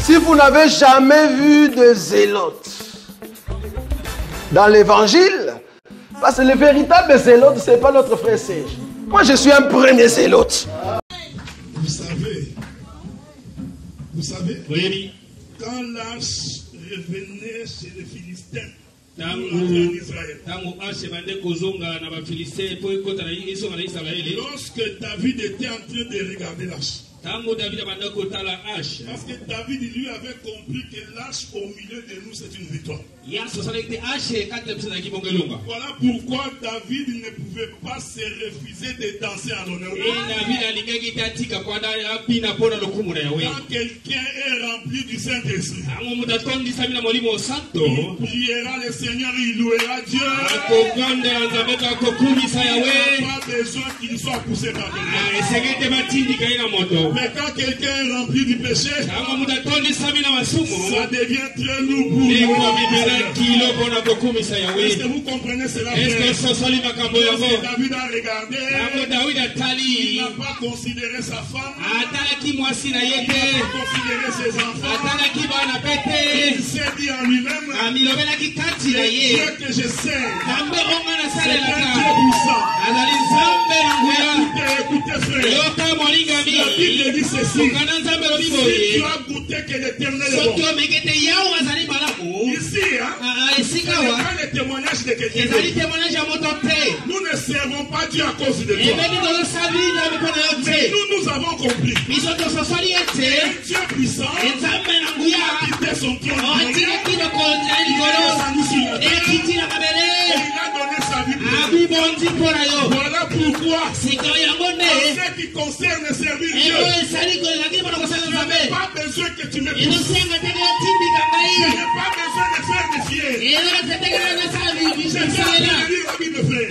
Si vous n'avez jamais vu de zélotes dans l'évangile, parce que le véritable zélote, ce n'est pas notre frère Serge. Moi, je suis un premier zélote. Vous savez, oui. Quand l'arche revenait chez les Philistins, en Israël, lorsque David était en train de regarder l'arche, parce que David lui avait compris que l'arche au milieu de nous c'est une victoire. Voilà pourquoi David ne pouvait pas se refuser de danser en l'honneur de Dieu. Quand quelqu'un est rempli du Saint-Esprit, il priera le Seigneur, il louera Dieu. Il n'a pas besoin qu'il soit poussé par Dieu. Mais quand quelqu'un est rempli du péché, ça devient très lourd pour lui. Est-ce que vous comprenez cela? David a regardé, il n'a pas considéré sa femme, il n'a pas considéré ses enfants. Il s'est dit en lui-même, le Dieu que je sais, c'est un Dieu puissant. Écoutez frère, la Bible dit ceci, si tu as goûté que l'Éternel est bon. Ici, c'est pas le témoignage de quelqu'un. Nous ne servons pas Dieu à cause de toi. Mais nous avons compris. C'est un Dieu puissant qui a quitté son trône. Il a donné sa vie pour nous. Voilà pourquoi, en ce qui concerne servir Dieu, je n'ai pas besoin que tu me pousses. Je n'ai pas besoin de faire des fiers. Je viens de lire la Bible, frère.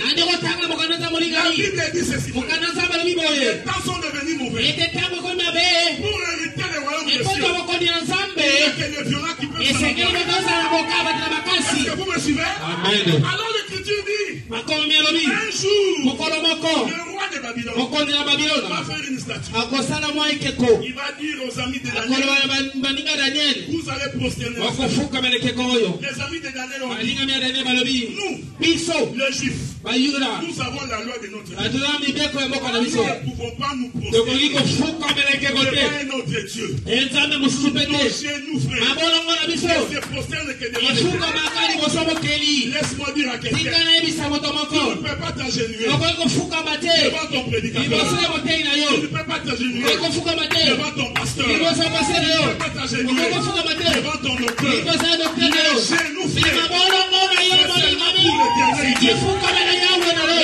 La Bible dit ceci. Les temps sont devenus mauvais. Pour hériter le royaume de Dieu, il n'y a que les violents qui peuvent se rencontrer. Est-ce que vous me suivez? Alors l'Écriture dit, un jour, le roi de Babylone va faire une statue. Il va dire aux amis de Daniel, vous allez prosterner. Les amis de Daniel ont dit, nous, les Juifs, nous avons la loi de notre Dieu. Nous ne pouvons pas nous prosterner devant notre Dieu. Nos genoux, frères, ne se prosternent que devant Dieu. Laisse-moi dire à quelqu'un, tu ne peux pas t'agenouiller devant ton prédicateur. Tu ne peux pas t'agenouiller devant ton pasteur. Tu ne peux pas t'agenouiller devant ton docteur. Les genoux, frères,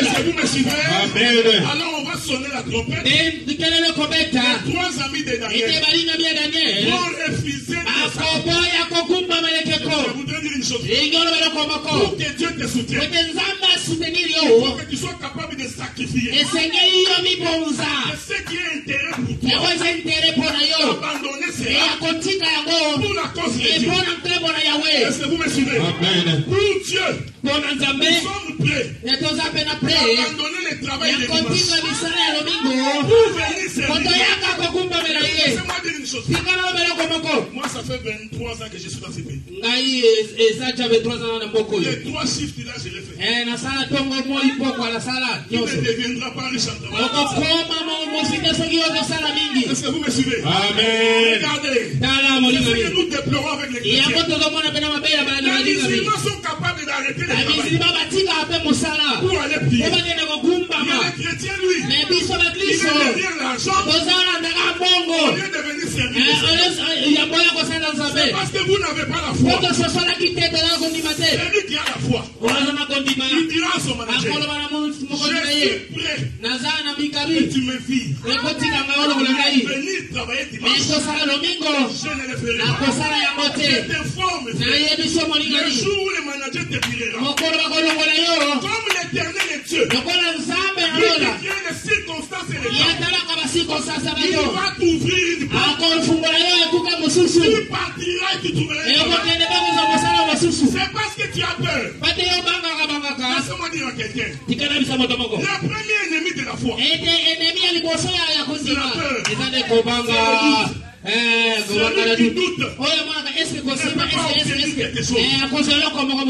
est-ce que vous me suivez? Alors on va sonner la trompette. Les trois amis de Daniel vont refuser de je voudrais dire une chose. Pour que Dieu te soutienne, il faut que tu sois capable de sacrifier. Et ce qui est intérêt pour toi, abandonner cela pour la cause de Dieu. Est-ce que vous me suivez? Pour Dieu, nous sommes prêts à abandonner le travail de dimanche pour venir servir. Laissez-moi dire une chose. Moi, ça fait 23 ans que je suis dans ce pays. Les 3 shifts là, je l'ai fait. Tu ne deviendras pas riche en travail. Est-ce que vous me suivez? Amen. Regardez. C'est ce que nous déplorons avec les chrétiens. Les musulmans sont capables d'arrêter le travail pour aller prier. Mais le chrétien, lui, il veut derrière l'argent au lieu de venir servir. C'est parce que vous n'avez pas la foi. Celui qui a la foi, il dira à son manager, je suis prêt que tu me vives. Venir travailler dimanche, je ne le ferai pas. Je t'informe, le jour où le manager te virera, comme l'Éternel est Dieu, lui qui crée les circonstances et les temps, il va t'ouvrir une porte. Tu partiras et tu trouveras une porte. C'est parce que tu as peur. Laisse-moi dire à quelqu'un, le premier ennemi de la foi, c'est la peur. Celui qui doute ne peut pas obtenir quelque chose.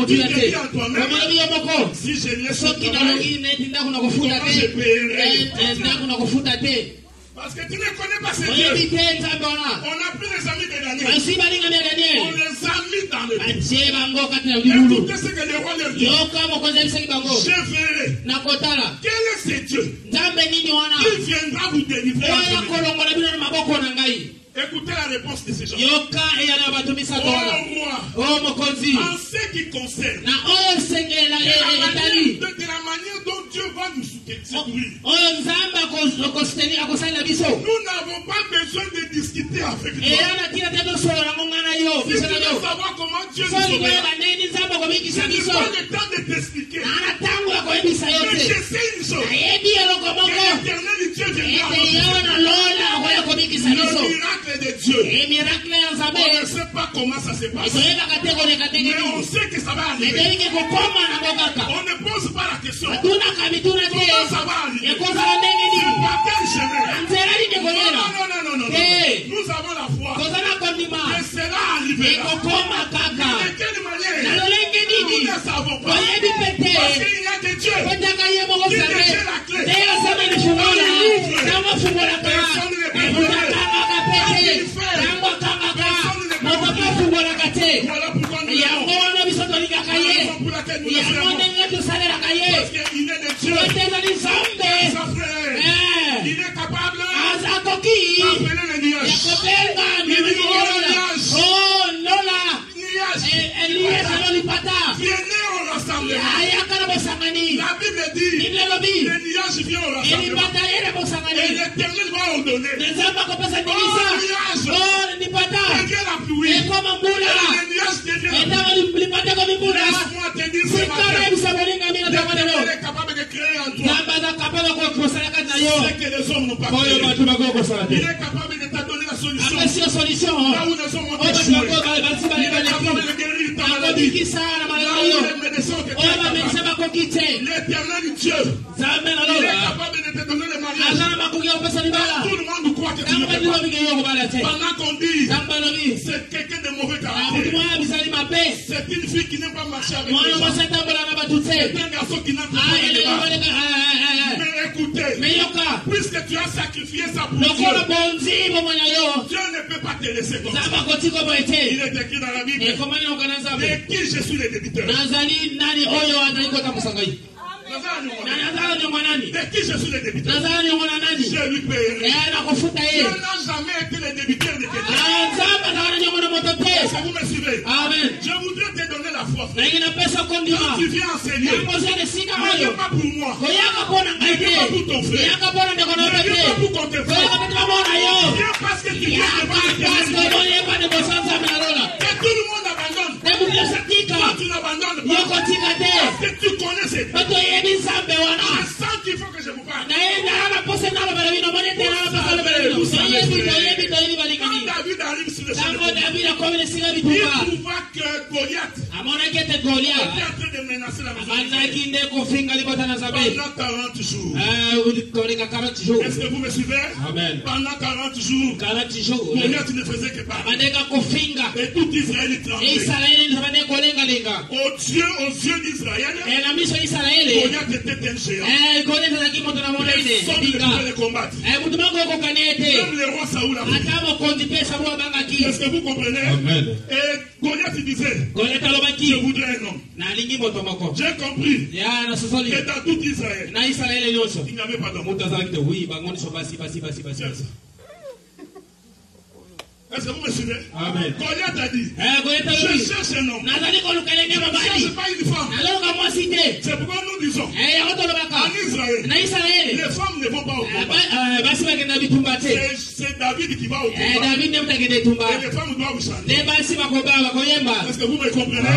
Tu te dis à toi-même, si je laisse ce travail, comment je paierai? Parce que tu ne connais pas ces dieux. On a pris les amis de Daniel. On les a mis dans le lit. Écoutez ce que le roi leur dit. Je verrai. Quel est ce Dieu qui viendra vous délivrer? Écoutez la réponse de ces gens. Oh roi, en ce qui concerne de la manière dont Dieu va nous secourir, nous n'avons pas besoin de discuter avec toi. Si tu veux savoir comment Dieu nous sauvera, je n'ai pas le temps de t'expliquer. Mais je sais une chose, que l'éternel Dieu viendra nous sauver. Le miracle de Dieu, on ne sait pas comment ça se passe, mais on sait que ça va arriver. On ne pose pas la question comment ça va arriver, c'est par quel chemin. Non. Nous avons la foi que cela arrivera. Mais de quelle manière nous ne savons pas, parce qu'il y a des dieux qui détiennent la clé. Personne ne peut ouvrir. Voilà pourquoi nous l'avons. Raison pour laquelle nous le faisons. Parce qu'il est le Dieu qui s'appelle. Il est capable d'appeler le nuage. Il dit venez au rassemblement. La Bible dit le nuage vient au rassemblement. Et l'Éternel va ordonner. Devient la pluie. Et le nuage devient la pluie. Laisse-moi te dire ce matin, l'Éternel est capable de créer en toi ce que les hommes n'ont pas créé. Il est capable de te donner la solution là où les hommes ont échoué. Il est capable de guérir ta maladie là où les médecins ont été. L'éternel Dieu, il est capable de te donner le mariage. Tout le monde croit que tu ne peux pas. Pendant qu'on dit c'est quelqu'un de mauvais caractère, c'est une fille qui n'aime pas marcher avec les gens, c'est un garçon qui n'aime pas le débat. Mais écoutez, puisque tu as sacrifié ça pour Dieu, Dieu ne peut pas te laisser comme ça. Il est écrit dans la Bible, de qui je suis le débiteur. De qui je suis le débiteur? Je lui paierai. Je n'ai jamais été le débiteur de quelqu'un. Est-ce que vous me suivez? Je voudrais te donner la foi. Quand tu viens enseigner, ne viens pas pour moi. Ne viens pas pour ton frère. Ne viens pas pour qu'on te frère. Viens parce que tu viens de que tout le monde abandonne. Toi, tu n'abandonnes pas. Parce que tu connais cette vie. Je sens qu'il faut que je vous parle. Vous savez, quand David arrive sur le chemin, il trouva que Goliath était en train de menacer la maison pendant 40 jours. Est-ce que vous me suivez? Pendant 40 jours, Goliath ne faisait que parler. Et tout Israël tremblait. Aux yeux d'Israël, Goliath était un géant. Personne ne pouvait le combattre. Même le roi Saoul a fait. Est-ce que vous comprenez? Et Goliath disait, je voudrais un homme. J'ai compris que dans tout Israël, il n'y avait pas d'homme. Est-ce que vous me suivez? Goliath a dit, je cherche un homme. Je ne cherche pas une femme. C'est pourquoi nous disons, en Israël, les femmes ne vont pas au combat. C'est David qui va au combat. Et les femmes doivent chanter. Est-ce que vous me comprenez?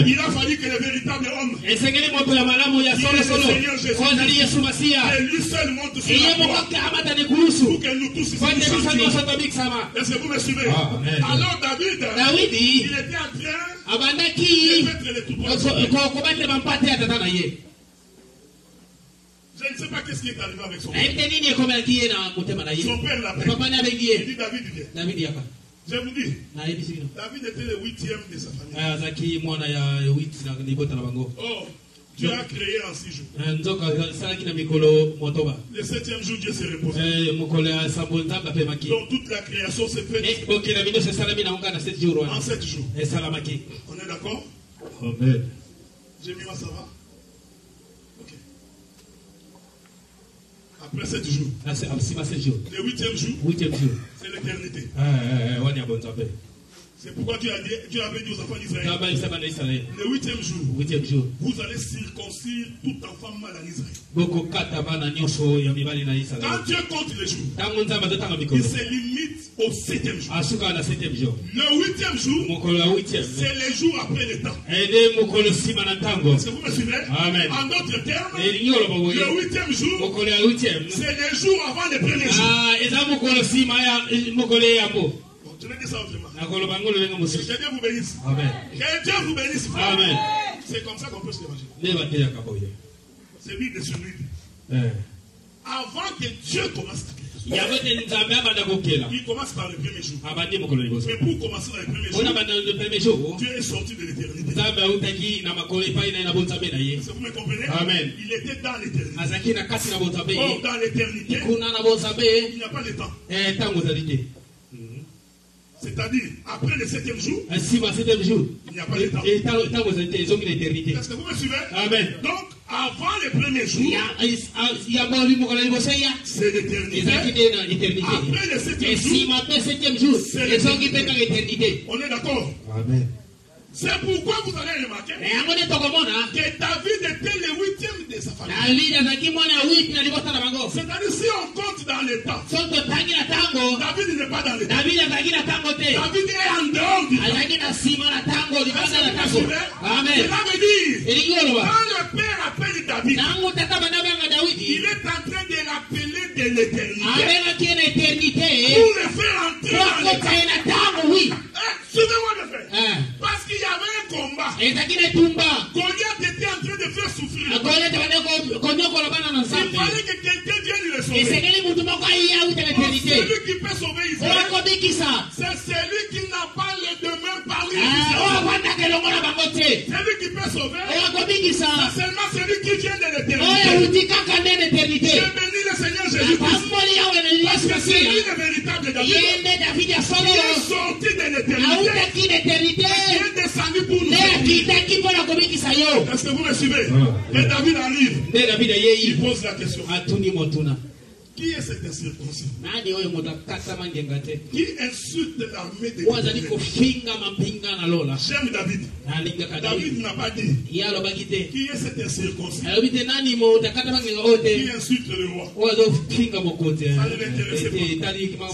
Il a fallu que le véritable homme, le Seigneur Jésus, et lui seul monte sur la croix pour que nous tous chantions. Est-ce que vous me suivez? Alors David, il était en train de mettre les tout. Je ne sais pas qu'est-ce qui est arrivé avec son père. Son père l'appelle. Il dit David vient. Je vous dis, David était le 8e de sa famille. Oh, Dieu a créé en 6 jours. Le 7e jour, Dieu s'est reposé. Donc toute la création s'est faite en 7 jours. On est d'accord? Amen. J'ai mis ma ça va? Ok. Après 7 jours. Le 8e jour, c'est l'éternité. C'est pourquoi Dieu avait dit aux enfants d'Israël, le 8e jour, vous allez circoncire tout enfant mal en Israël. Quand Dieu compte les jours, il se limite au 7e jour. Le 8e jour, c'est les jours après le temps. Est-ce que vous me suivez? Amen. En d'autres termes, le 8e jour, c'est les jours avant le premier jour. Je vais dire ça autrement. Que Dieu vous bénisse. Amen. Que Dieu vous bénisse. Amen. C'est comme ça qu'on peut se l'évangile. C'est lui de celui. Avant que Dieu commence il commence par le premier jour. Mais pour commencer dans le premier jour, Dieu est sorti de l'éternité. Est-ce que vous me comprenez? Amen. Il était dans l'éternité. Or, dans l'éternité, il n'y a pas de temps. C'est-à-dire, après le 7e jour, il n'y a pas de temps. Est-ce que vous me suivez? Amen. Donc, avant le premier jour, c'est l'éternité. Après le 7e jour, c'est l'éternité. On est d'accord? Amen. C'est pourquoi vous allez remarquer que David était le 8e de sa famille. C'est-à-dire, si on compte dans le temps, David n'est pas dans le temps. David est en dehors du temps. Amen. Cela veut dire, quand le père appelle David, il est en train de l'appeler de l'éternité pour le faire entrer dans le temps. Suivez-moi le fait. Parce qu'il y avait un combat. Goliath était en train de faire souffrir. Il fallait que quelqu'un vienne le sauver. Celui qui peut sauver Israël, c'est celui qui n'a pas le demeure parmi les celui qui peut sauver, c'est seulement celui qui vient de l'éternité. Je bénis le Seigneur Jésus-Christ. Parce que c'est lui le véritable David. Il est sorti de l'éternité. Il est descendu pour nous. Est-ce que vous me suivez? Et David arrive. Il pose la question. Qui est cet incirconcis? Qui insulte l'armée de Dieu? J'aime David. David n'a pas dit. Qui est cet incirconcis? Qui insulte le roi? Ça ne l'intéressait pas.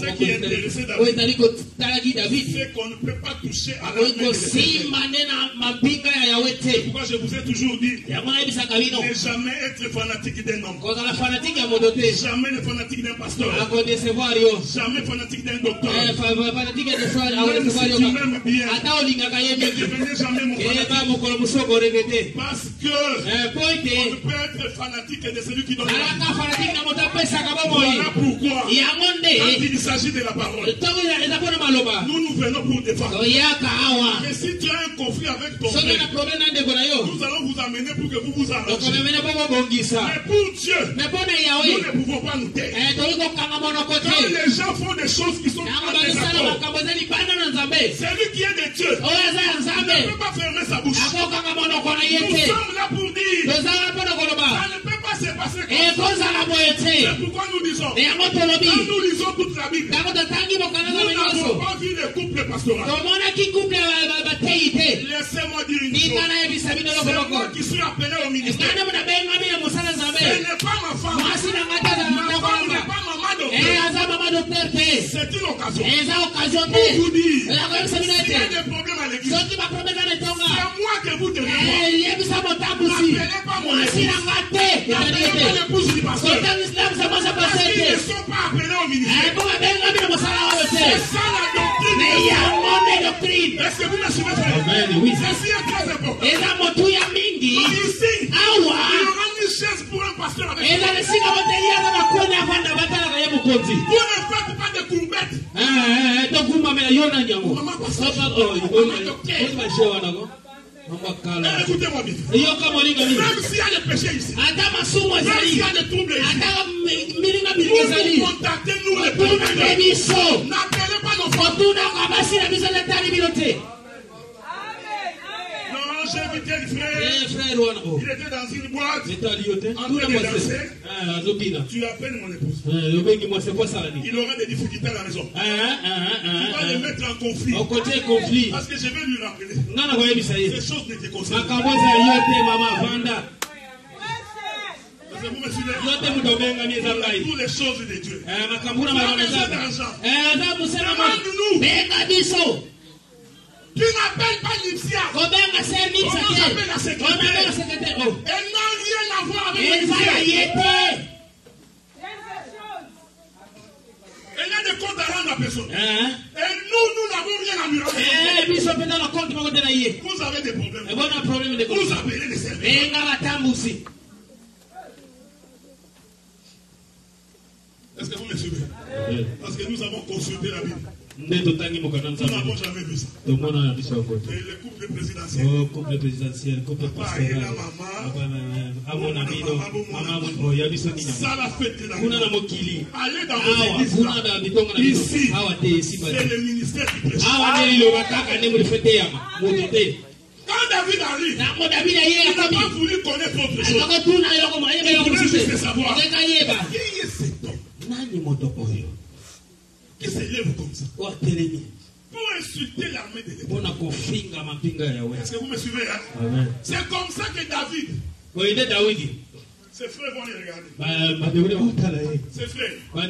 Ce qui intéressait David, c'est qu'on ne peut pas toucher à l'armée de Dieu. C'est pourquoi je vous ai toujours dit, ne jamais être fanatique d'un homme. Jamais ne fanatique d'un pasteur. Jamais fanatique d'un docteur. Même si tu m'aimes bien, ne devenez jamais mon fanatique. Parce que on peut être fanatique de celui qui donne la vie. Voilà pourquoi, quand il s'agit de la parole, nous venons pour défendre. Mais si tu as un conflit avec ton frère, nous allons vous amener pour que vous vous arrangiez. Mais pour Dieu, nous ne pouvons pas nous taire. Quand les gens font des choses qui sont en désaccord, celui qui est de Dieu ne peut pas fermer sa bouche. Nous sommes là pour dire, ça ne peut pas se passer comme ça. C'est pourquoi nous disons, quand nous lisons toute la Bible, nous n'avons pas vu les couples pastoraux. Laissez-moi dire une chose. C'est moi qui suis appelé au ministère. Ce n'est pas ma femme. Ma femme n'est pas maman docteur. C'est une occasion. Pour vous dire, s'il y a des problèmes à l'église, c'est moi que vous devez voir. N'appelez pas mon épouse. N'appelez pas l'épouse du pasteur. Parce qu'ils ne sont pas appelés au ministère. C'est ça la doctrine. Est-ce que vous me suivez, frère? Oui. Ceci est très important. Ici, il y aura une chaise pour un pasteur. soeur avec toi. Vous ne faites pas de courbettes. Maman passe. Écoutez-moi bien. Même s'il y a des péchés ici, même s'il y a des troubles ici, vous nous contactez, nous les premiers. N'appelez pas nos femmes. Non, j'ai invité le frère. Il était dans une boîte en train de danser. Tu appelles mon épouse. Il aura des difficultés à la maison. Tu vas le mettre en conflit. Parce que je vais lui rappeler. Ces choses ne te concernent pas. Vous me suivez? Toutes les choses de Dieu. Tu as besoin d'argent. Demande-nous. Tu n'appelles pas Lipsia. Comment j'appelle la secrétaire? Elle n'a rien à voir avec Lipsia. Elle a des comptes à rendre à personne. Et nous n'avons rien à lui rendre. Vous avez des problèmes. Vous appelez les services. Est-ce que vous me suivez? Parce que nous avons consulté la Bible. Nous n'avons jamais vu ça. Et le couple présidentiel, couple pastoral, ça l'a fait de la vie. Allez dans vos églises. Ici, c'est le ministère qui prêche. Quand David arrive, il n'a pas voulu connaître autre chose. Il voulait juste savoir qui est cet homme qui s'élève comme ça pour insulter l'armée de l'Éternel. Est-ce que vous me suivez là? C'est comme ça que David, ses frères vont les regarder. Ses frères, vous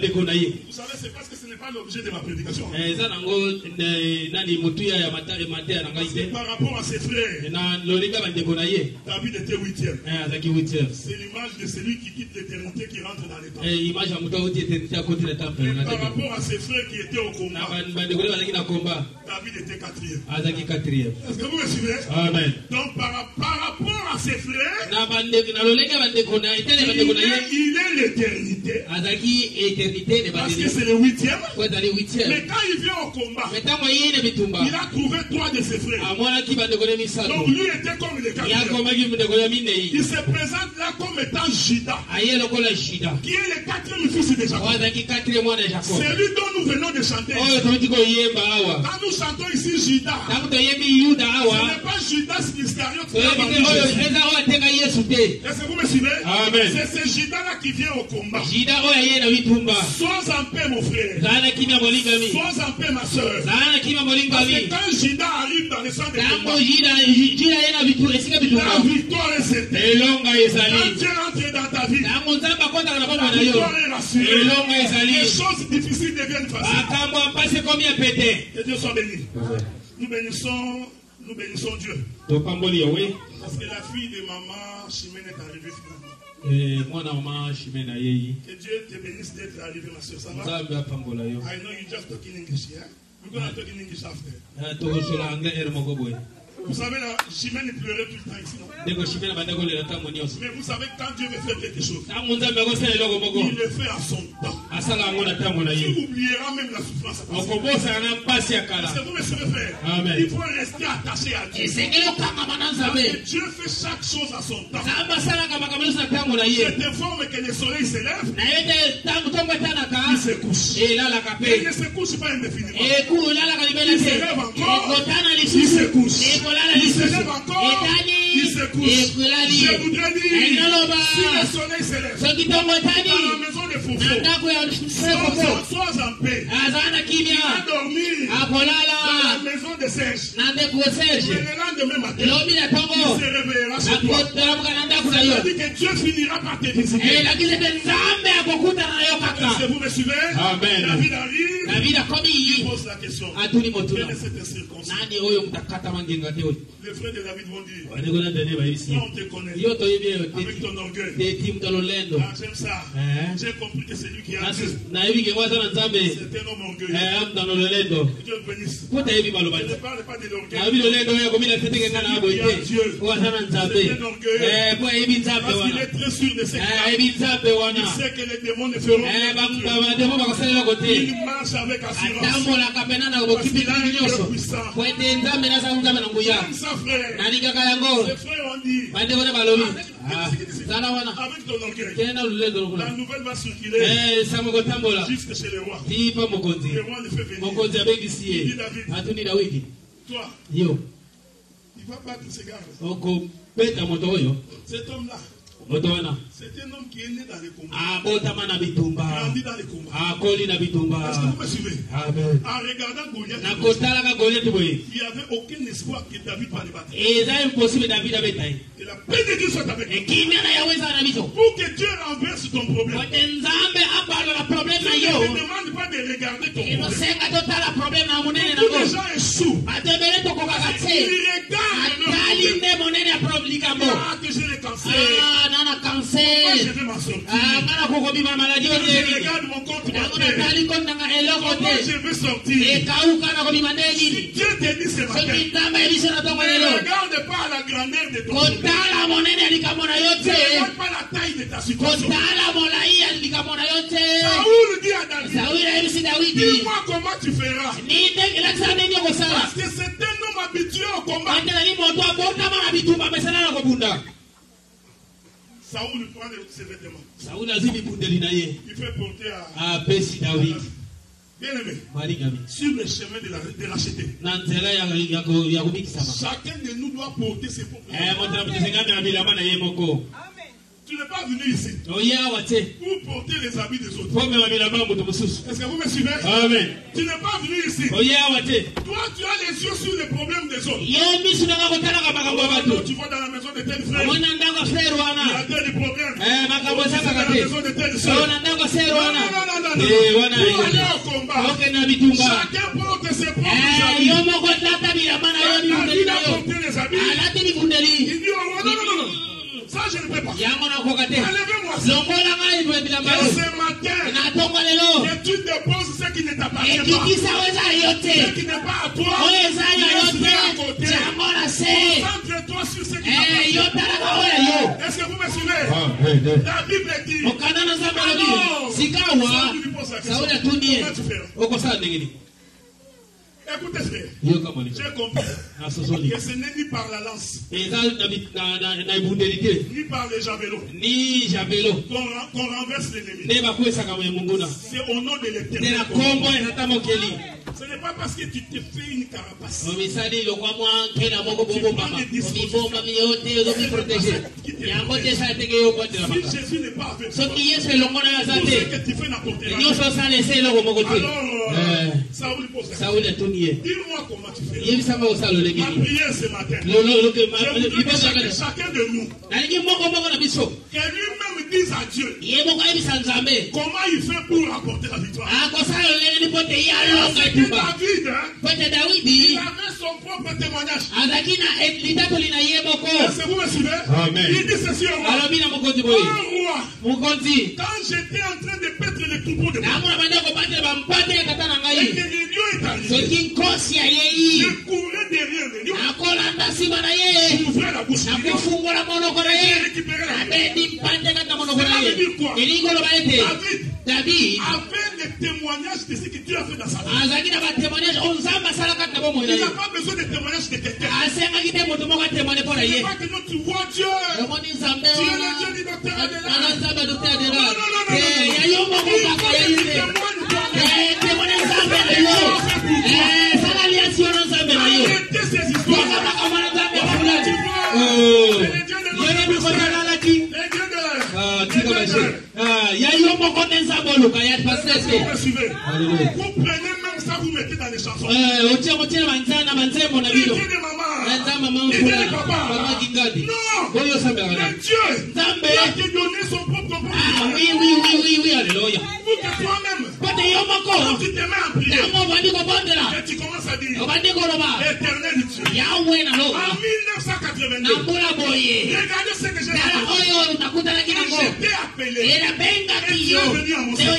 savez, c'est parce que ce n'est pas l'objet de ma prédication. C'est par rapport à ses frères. David était 8e. C'est l'image de celui qui quitte l'éternité qui rentre dans les temps. Et par rapport à ses frères qui étaient au combat, David était 4e. Est-ce que vous me suivez? Amen. Donc par rapport à ses frères, il est l'éternité. Parce que c'est le 8e. Mais quand il vient au combat, il a trouvé 3 de ses frères. Donc lui était comme le 4e. Il se présente là comme étant Juda, qui est le 4e fils de Jacob. C'est lui dont nous venons de chanter. Quand nous chantons ici Juda, ce n'est pas Judas Iscariote. Est-ce que vous me suivez? C'est ce Judas-là qui vient au combat. Sois en paix, mon frère. Sois en paix, ma soeur. Parce que quand Judas arrive dans le centre de combat, la victoire est certaine. Quand Dieu entre dans ta vie, la victoire est rassurée. Les choses difficiles deviennent faciles. Que Dieu soit béni. Nous bénissons Dieu. Parce que la fille de maman Chimène est arrivée finalement. Que Dieu te bénisse d'être arrivé, ma soeur. Ça va? I know you just talking English, yeah? We're going to talk in English after. Vous savez, la Chimène pleurait tout le temps ici, non? Mais vous savez, quand Dieu veut faire quelque chose, il le fait à son temps. Tu oublieras même la souffrance. Parce que vous me savez faire. Il faut rester attaché à Dieu. Parce que Dieu fait chaque chose à son temps. Je t'informe que le soleil se lève, il se couche. Et il ne se couche pas indéfiniment. Il se lève encore, il se couche. Il se lève encore, il se couche. Je voudrais dire, si le soleil se lève, dans la maison de Fofo, sois en paix. Il va dormir dans la maison de Serge. Mais le lendemain matin, il se réveillera chez toi. Ça veut dire que Dieu finira par te visiter. Est-ce que vous me suivez? Amen. David arrive, Il pose la question. Quelle est cette circonstance? Les frères de David vont dire, quand on te connaît, avec ton orgueil, j'aime ça. J'ai compris que c'est lui qui a Dieu. C'est un homme orgueilleux. Dieu le bénisse. Je ne parle pas de l'orgueil. C'est un orgueilleux. Parce qu'il est très sûr de ce qu'il a. Il sait que les démons ne feront pas. Il marche avec assurance. Parce qu'il a un Dieu puissant. Comme ça, frère. Les frères ont dit, avec ton orgueil, la nouvelle va circuler jusque chez le roi. Le roi le fait venir. Il dit David, toi, il va battre ce gars. Cet homme-là, c'est un homme qui est né dans les combats. Grandi dans les combats. Est-ce que vous me suivez? En regardant Goliath, il n'y avait aucun espoir que David va le battre. Et la paix de Dieu soit avec nous. Pour que Dieu renverse ton problème. Il ne demande pas de regarder ton problème. Beaucoup de gens échouent. Ils regardent. Que j'ai le cancer. Comment je vais m'en sortir? Quand je regarde mon compte bancaire, comment je vais sortir? Si Dieu te dit ce matin, ne regarde pas la grandeur de ton problème. Ne regarde pas la taille de ta situation. Saoul dit à David, dis-moi comment tu feras. Parce que c'est un homme habitué au combat. Saoul prend ses vêtements. Il fait porter à David. Bien aimé, sur le chemin de l'acheter, chacun de nous doit porter ses propres vêtements. Tu n'es pas venu ici pour porter les habits des autres. Est-ce que vous me suivez? Amen. Tu n'es pas venu ici. Toi, tu as les yeux sur les problèmes des autres. Tu vas dans la maison de tel frère. Il a tel problème. Dans la maison de tel soeur. Non. Pour aller au combat, chacun porte ses propres habits. David a porté les habits. Il dit, non. Ça, je ne peux pas. Enlevez-moi ça. Et ce matin, que tu déposes ce qui ne t'appartient pas. Ce qui n'est pas à toi. Laisse-le à côté. Concentre-toi sur ce qui t'appartient. Est-ce que vous me suivez? La Bible dit, Saoul lui pose la question. Comment tu feras? Écoutez, frère, j'ai compris que ce n'est ni par la lance, ni par les javelots qu'on renverse l'ennemi. C'est au nom de l'Éternel. Ce n'est pas parce que tu te fais une carapace. Tu prends des dispositions. Si Jésus n'est pas avec toi, tout ce que tu fais n'apporte rien. Alors, Saoul pose la question. Dis-moi comment tu fais. Ma prière ce matin. Je voudrais que chacun de nous, que lui-même dise à Dieu comment il fait pour apporter la victoire. Parce que David, il avait son propre témoignage. Est-ce que vous me suivez? Il dit ceci au roi. Oh roi, quand j'étais en train de paître les troupeaux de moi, et que le lion est arrivé, je courais derrière le lion. J'ouvrais la bouche du lion. J'ai récupéré la lion. Cela veut dire quoi? David avait le témoignage de ce que Dieu a fait dans sa vie. Il n'a pas besoin de témoignage de quelqu'un. C'est pas que nous tu vois Dieu. Tu es le Dieu du docteur Adela. Arrêtez ces histoires. Vous prenez même ça, vous mettez dans les chansons. Les dieux de maman, les dieux de papa. Non, le Dieu qui a donné son propre papa. Oui, alléluia. Pour que toi-même, quand tu te mets en prière, et tu commences à dire, Éternel Dieu, en 1982, regardez ce que j'ai fait. J'étais appelé, et tu es venu à mon secours.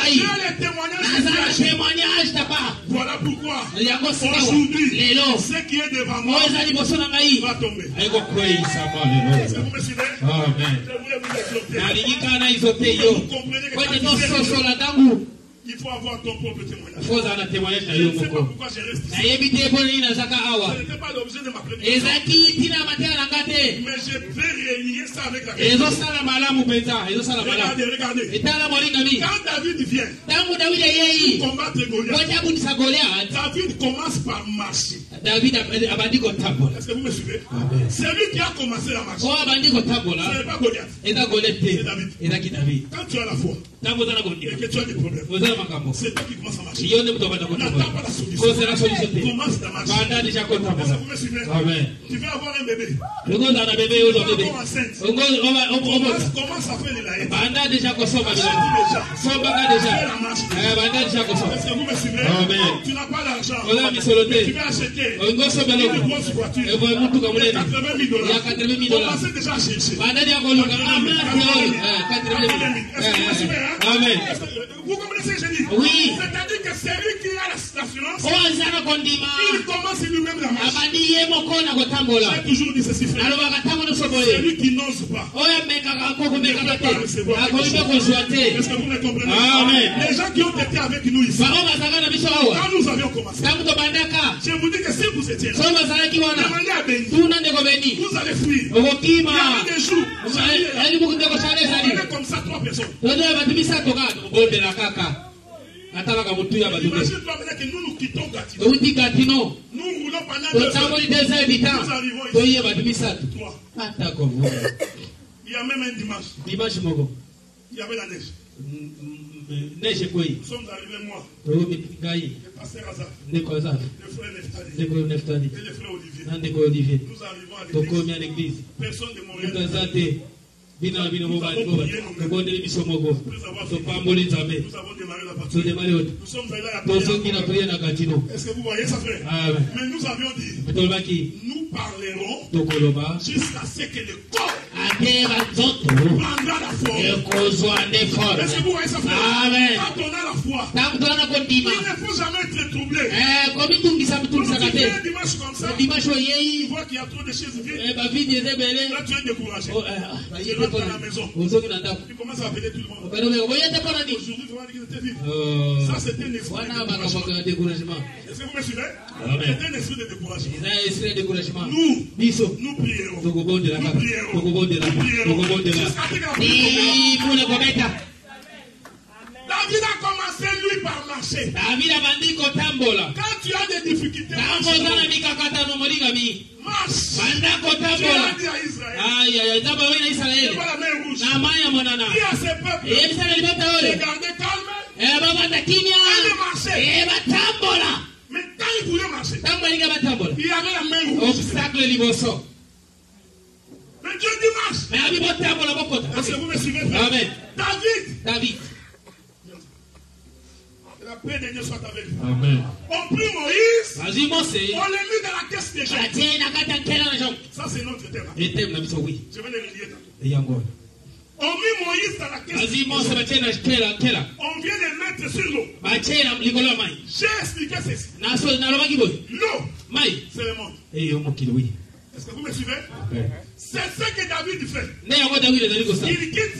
J'ai les témoignages. Voilà pourquoi, aujourd'hui, ce qui est devant moi va tomber. Est-ce que vous me suivez? Amen. Je voulais vous exhorter. Vous comprenez que il faut avoir ton propre témoignage. Je ne sais pas pourquoi je reste ici. Je n'étais pas l'objet de ma prédication. Mais je vais relier ça avec la question. Regardez. Quand David vient pour combattre Goliath, David commence par marcher. Est-ce que vous me suivez? C'est lui qui a commencé la marche. Ce n'est pas Goliath. C'est David. Quand tu as la foi et que tu as des problèmes, c'est toi qui commences à marcher. N'attends pas la solution. Commence ta marche. Est-ce que vous me suivez? Tu veux avoir un bébé. Tu veux avoir enceinte. Commence à faire les laïcs. Est-ce que vous me suivez? Tu n'as pas d'argent. Tu veux acheter une grosse voiture. 80 000 $. Commencez déjà à chercher. Est-ce que vous me suivez? Vous comprenez ce que je dis? Oui. C'est-à-dire que c'est lui qui a l'assurance. Il commence lui-même la marche. J'ai toujours dit ceci, frère. C'est lui qui n'ose pas. Est-ce que vous me comprenez? Amen. Les gens qui ont été avec nous ici, quand nous avions commencé, je vous dis que si vous étiez là, demandez à Béni, vous allez fuir. Il y avait des jours, vous allez comme ça 3 personnes. Imagine-toi maintenant que nous quittons Gatineau. Nous roulons pendant 2 heures. Nous arrivons ici. 3. Il y a même un dimanche. Il y avait la neige. Nous sommes arrivés, moi, le pasteur Hazard, le frère Neftali et le frère Olivier. Nous arrivons à l'église. Personne de Montréal. Nous avons prié nous-mêmes. Nous avons démarré la partie. Nous sommes allés à la prière. Est-ce que vous voyez ça, frère? Mais nous avions dit, nous parlerons jusqu'à ce que le corps prendra la forme. Est-ce que vous voyez ça, frère? Quand on a la foi, il ne faut jamais être troublé. Quand tu fais un dimanche comme ça, tu vois qu'il y a trop de choses vides. Là, tu es découragé. Tu rentres à la maison. Tu commences à appeler tout le monde. Aujourd'hui, vraiment, c'était vide. Ça, c'était un esprit de découragement. Est-ce que vous me suivez? C'était un esprit de découragement. Nous prierons. Nous prierons. David a commencé lui par marcher. Quand tu as des difficultés, marche. Tu l'as dit à Israël. C'est pas la mer rouge. Dis à ce peuple de garder calme et de marcher. Mais quand il voulait marcher, il y avait la mer rouge. Mais Dieu dit marche. Est-ce que vous me suivez, frère? David. La paix de Dieu soit avec vous. Amen. On prit Moïse. On l'a mis dans la caisse des gens. Ça, c'est notre thème. Je vais le relier tantôt. On mit Moïse dans la caisse des gens. On vient le mettre sur l'eau. J'ai expliqué ceci. L'eau, c'est le monde. Est-ce que vous me suivez? C'est ce que David fait. Il quitte.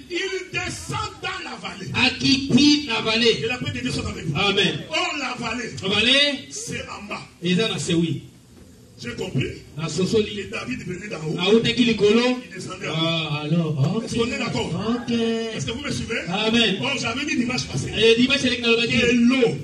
Il descend dans la vallée. Et la paix de Dieu soit avec vous. Amen. Or, la vallée, c'est en bas. J'ai compris. Et David venait d'en haut. Il descendait en haut. Est-ce qu'on est d'accord? Est-ce que vous me suivez? Amen. Or, j'avais dit dimanche passé. Et l'eau,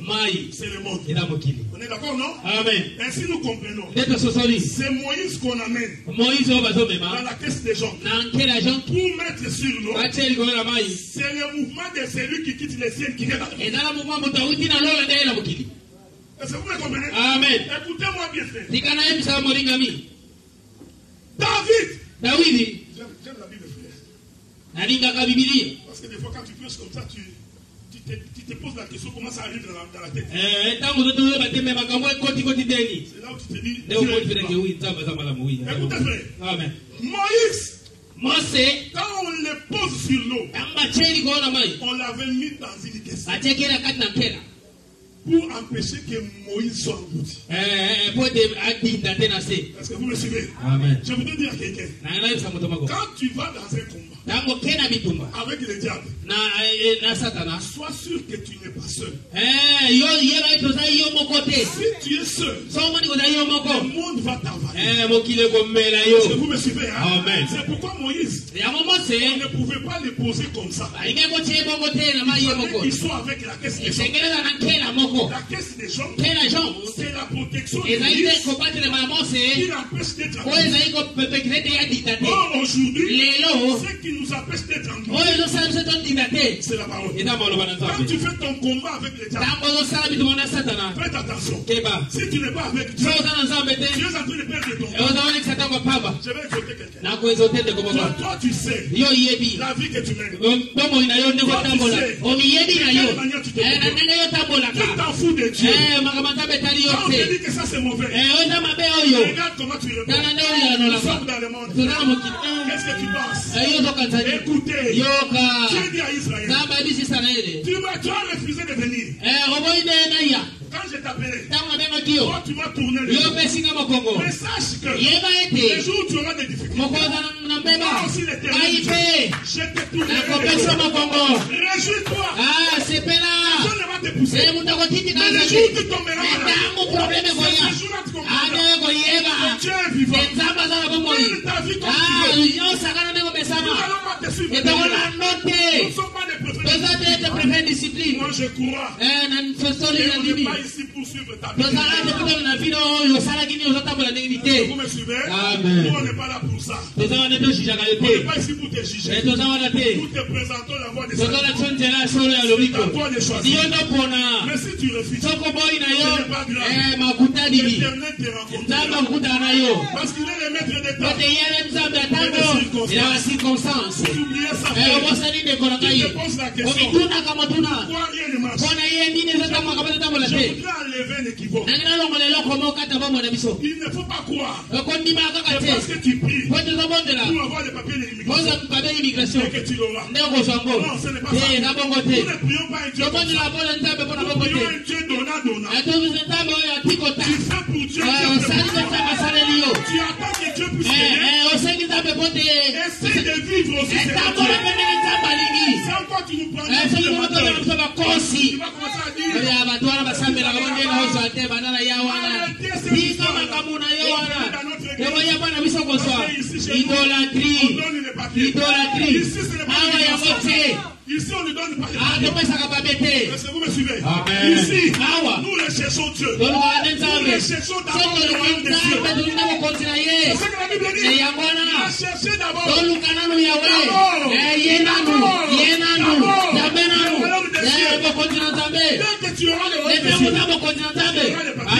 c'est le monde. On est d'accord, non? Amen. Ainsi nous comprenons. C'est Moïse qu'on amène dans la caisse des gens pour mettre sur l'eau. C'est le mouvement de celui qui quitte les ciels qui vient dans le monde. Est-ce que vous me comprenez? Amen. Écoutez-moi bien, frère. David. J'aime la Bible, frère. Parce que des fois, quand tu prêches comme ça, tu te poses la question comment ça arrive dans la tête. C'est là où tu te dis. Écoutez, frère. Amen. Moïse, Mose, quand on le pose sur l'eau, on l'avait mis dans une caisse pour empêcher que Moïse soit englouti. Est-ce que vous me suivez? Amen. Je voudrais dire à quelqu'un, quand tu vas dans un combat avec le diable, sois sûr que tu n'es pas seul. Si tu es seul, le monde va t'envahir. Est-ce que vous me suivez? Amen. C'est pourquoi Moïse, on ne pouvait pas le poser comme ça. Il fallait qu'il soit avec la caisse des gens. La caisse des gens, c'est la protection de l'Église qui l'empêche d'être englouti. Or, aujourd'hui, ce qui nous empêche d'être englouti, c'est la parole. Quand tu fais ton combat avec les diables, faites attention. Si tu n'es pas avec Dieu, tu es en train de perdre ton temps. Je vais exhorter quelqu'un. Toi, tu sais la vie que tu mènes. Toi, tu sais de quelle manière tu te comportes. Tu t'en fous de Dieu. Quand on te dit que ça c'est mauvais, regarde comment tu réponds. Nous sommes dans le monde. Qu'est-ce que tu penses? Écoutez, Dieu dit à Israël, tu as refusé de venir. Quand je t'appelais, toi tu m'as tourné le dos. Mais sache que les jours où tu auras des difficultés, moi aussi l'Éternel, je te tournerai le dos. Réjouis-toi. Personne ne va te pousser. Mais les jours où tu tomberas malade, c'est ce jour-là tu comprendras que Dieu est vivant. Mène ta vie comme tu veux. Nous n'allons pas te suivre. Nous ne sommes pas des préférés. Moi je crois. Et on n'est pas ici pour suivre ta vie. Vous me suivez? Nous on n'est pas là pour ça. On n'est pas ici pour te juger. Nous te présentons la voie de Satan. C'est à toi de choisir. Mais si tu refuses, ce n'est pas grave. L'Éternel te rencontrera. Parce qu'il est le maître des temps et des circonstances. Si tu oublies ça, tu te poses la question. Pourquoi rien ne marche? Je voudrais enlever un équivoque. Il ne faut pas croire. C'est parce que tu pries pour avoir les papiers d'immigration et que tu l'auras. Non, ce n'est pas ça. Nous ne prions pas un Dieu comme ça. Nous prions un Dieu donnant. Tu fais pour Dieu. Tu attends que Dieu puisse t'aider. Essaye de vivre aussi. C'est encore tu nous prends. Tu vas commencer à dire idolâtrie. Ici, ce n'est pas ici, on lui donne pas les papiers. Est-ce que vous me suivez? Ici, nous recherchons Dieu. Nous recherchons d'abord le royaume de Dieu. C'est ce que la Bible dit. Recherchez d'abord. Dès que tu auras le royaume de Dieu, tu auras les papiers.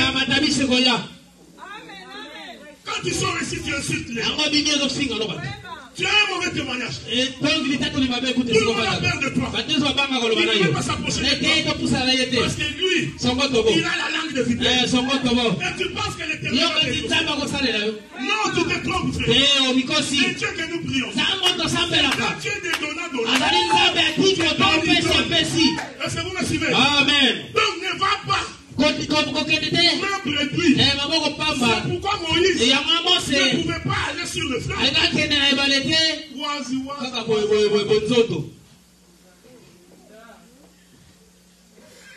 Quand ils sont ici, tu insultes les gens. Tu as un mauvais témoignage. Tout le monde a peur de toi. Il ne peut pas s'approcher de toi. Parce que lui, il a la langue de vipère. Et tu penses que l'Éternel va t'aider. Non, tu te trompes, frère. C'est Dieu que nous prions. C'est Dieu des donnants. Est-ce que vous me suivez? Amen. Donc ne va pas. C'est pourquoi Moïse ne pouvait pas aller sur le fleuve.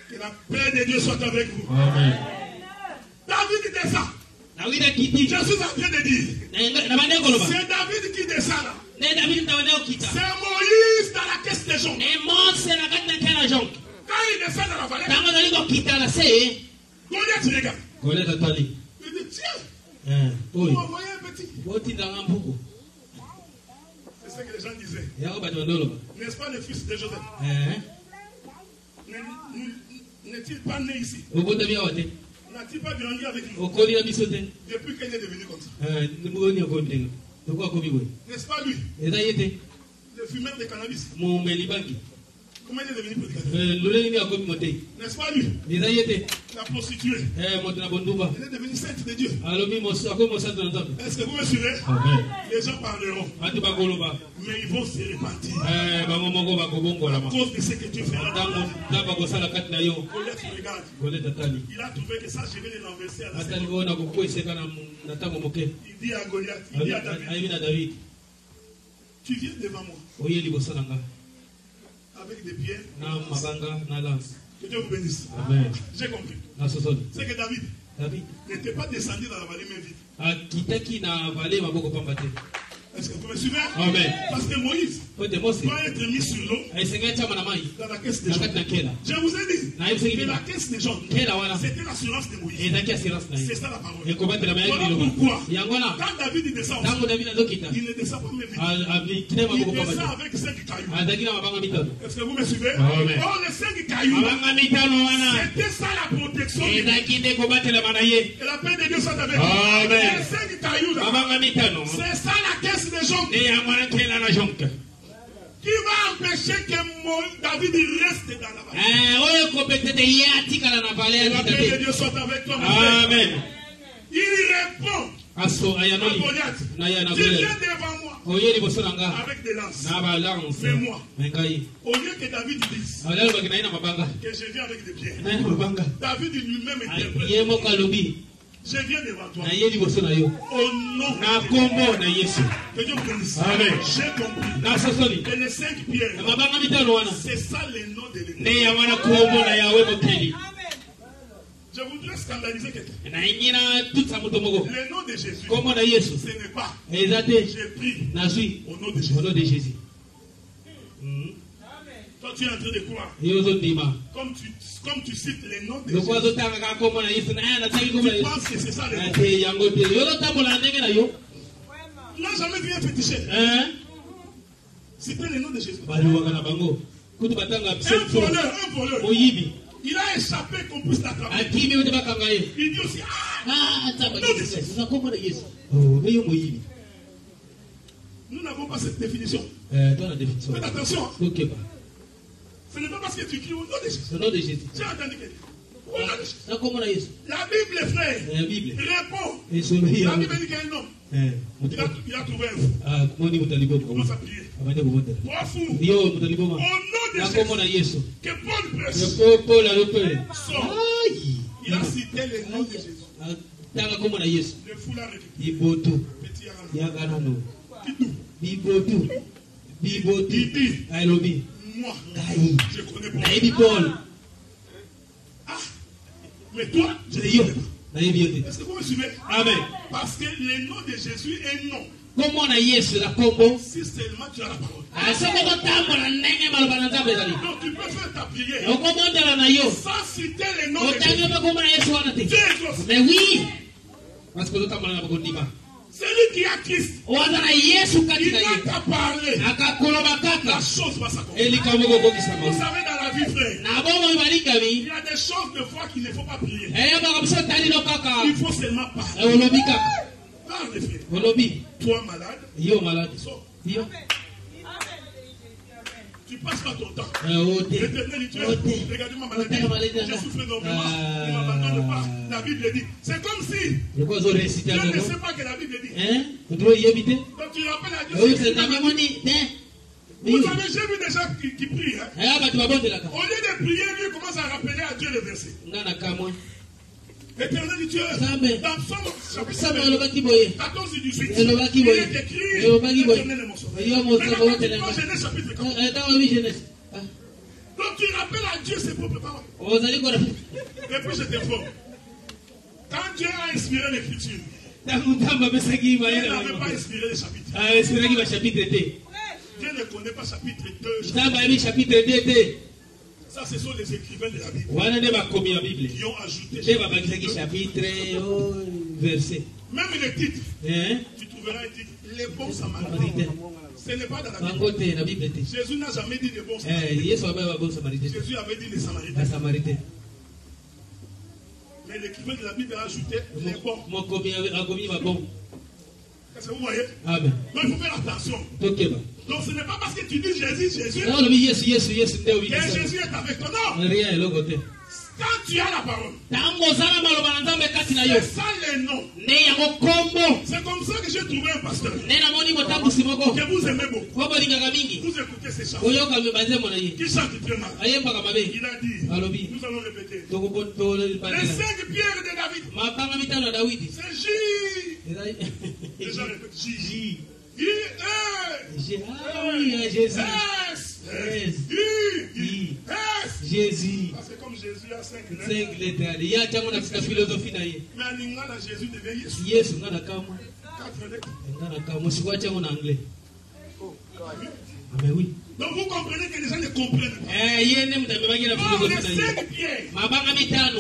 Que la paix de Dieu soit avec vous. Amen. David descend. Je suis en train de dire. C'est David qui descend là. C'est Moïse dans la caisse des gens. Quand il descend dans la vallée, Goliath regarde. Il dit tiens, vous m'envoyez un petit. C'est ce que les gens disaient. N'est-ce pas le fils de Joseph? N'est-il pas né ici? N'a-t-il pas grandi avec nous? Depuis qu'il est devenu comme ça. N'est-ce pas lui? Le Le fumeur de cannabis. Mon Melibangi. Comment il est devenu prédicateur? N'est-ce pas lui? La prostituée. Elle est devenue sainte de Dieu. Est-ce que vous me suivez? Les gens parleront. Mais ils vont se répartir. À cause de ce que tu feras. Colette regarde. Il a trouvé que ça, je vais les renverser à la seconde. Il dit à Goliath, il dit à David, tu viens devant moi. Avec des pierres, que Dieu vous bénisse. Amen. J'ai compris. C'est que David n'était pas descendu dans la vallée mais vide. Est-ce que vous me suivez? Amen. Parce que Moïse doit être mis sur l'eau dans la caisse des gens. Je vous ai dit que la caisse des gens, c'était l'assurance de Moïse. C'est ça la parole. Voilà pourquoi, quand David descend, il ne descend pas mais vite. Il descend avec 5 cailloux. Est-ce que vous me suivez? Amen. Oh, les 5 cailloux, c'était ça la protection. Et la paix de Dieu soit avec vous. Les 5 cailloux, c'est ça la caisse des gens. Qui va empêcher que David reste dans la vallée? La paix de Dieu soit avec toi. Amen. Il répond à Goliath. Tu viens devant moi avec des lances. Mais moi, au lieu que David dise que je viens avec des pierres, David lui-même interprète. Je viens devant toi. Au nom de Jésus. Que Dieu vous bénisse. Amen. J'ai compris. Et les 5 pierres, c'est ça le nom de l'Église. Je voudrais scandaliser quelqu'un. Le nom de Jésus, ce n'est pas j'ai pris au nom de Jésus. Toi, tu es en train de croire. Comme tu cites les noms de Jésus. Tu penses que c'est ça le nom. Il n'a jamais vu un féticheur. C'était le nom de Jésus. Un voleur. Il a échappé qu'on puisse l'attraper. Il dit aussi, nous n'avons pas cette définition. Faites attention. Ce n'est pas parce que tu cries au nom de Jésus. J'ai entendu que la Bible, frère, répond. La Bible dit qu'il y a un homme. Il a trouvé un fou. Il commence à prier. 3 fous. Au nom de Jésus. Que Paul prêche. Sort. Il a cité le nom de Jésus. Le fou l'a récupéré. Petit Arano. Moi, je connais Paul. Ah, mais toi, je ne connais pas. Est-ce que vous me suivez? Amen. Parce que le nom de Jésus est non. Si seulement tu as la parole. Donc tu peux faire ta prière sans citer le nom de Jésus. Dieu est toi. Mais oui. Parce que celui qui a Christ, il n'a qu'à parler. La chose va s'accomplir. Vous savez, dans la vie, frère, il y a des choses de foi qu'il ne faut pas prier. Il faut seulement parler. Parle, frère. Toi malade, sors. Tu passes pas ton temps. L'éternel dit, regardez ma maladie. Je souffre énormément. Ne m'abandonne pas. La Bible dit. C'est comme si je ne sais pas que la Bible dit. Donc tu rappelles à Dieu. Vous savez, j'ai vu des gens qui prient. Au lieu de prier, lui commence à rappeler à Dieu le verset. L'éternel dit Dieu, dans Psaume chapitre 14 et 18, il est écrit, l'éternel est mon sauveur. Maintenant, Genèse chapitre 4. Donc tu rappelles à Dieu ses propres paroles. Et puis je t'informe. Quand Dieu a inspiré l'écriture, Dieu n'avait pas inspiré les chapitres. Dieu ne connaît pas chapitre 2. Ça, ce sont les écrivains de la Bible qui ont ajouté chapitre, verset. Même les titres, tu trouveras un titre, les bons samaritains. Ce n'est pas dans la Bible. Jésus n'a jamais dit les bons samaritains. Jésus avait dit les samaritains. Mais l'écrivain de la Bible a ajouté les bons. Est-ce que vous voyez? Amen. Donc il faut faire attention. Donc ce n'est pas parce que tu dis Jésus, que Jésus est avec toi. Non. Quand tu as la parole, c'est ça les noms. C'est comme ça que j'ai trouvé un pasteur que vous aimez beaucoup. Vous écoutez ces chants. Qui chante très mal. Il a dit, nous allons répéter. Les 5 pierres de David. C'est J. Déjà répète. J. Jésus. C'est comme Jésus a 5 lettres. 5 lettres. Il y a une philosophie. Mais en Lingala, Jésus devient Yesu. 4 lettres. Mais oui. Donc vous comprenez que les gens ne comprennent pas. Les 5 pierres.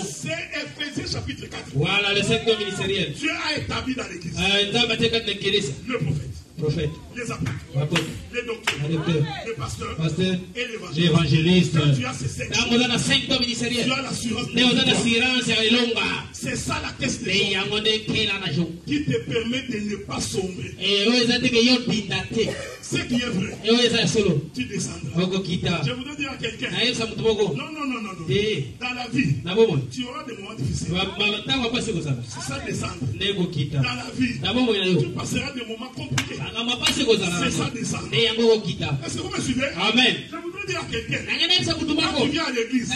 C'est Ephésiens chapitre 4. Voilà le secteur ministériel. Dieu a établi dans l'église le prophète, les apôtres, les docteurs, les pasteurs et l'évangéliste. Tu as ces 5 ministériels. Tu as l'assurance. C'est ça la caisse des gens qui te permet de ne pas sombrer. Ce qui est vrai, tu descendras. Je voudrais dire à quelqu'un, non. Dans la vie, tu auras des moments difficiles. C'est ça descendre. Dans la vie, tu passeras des moments compliqués. C'est ça descendre. Est-ce que vous me suivez? Amen. Je voudrais dire à quelqu'un, quand tu viens à l'église, ne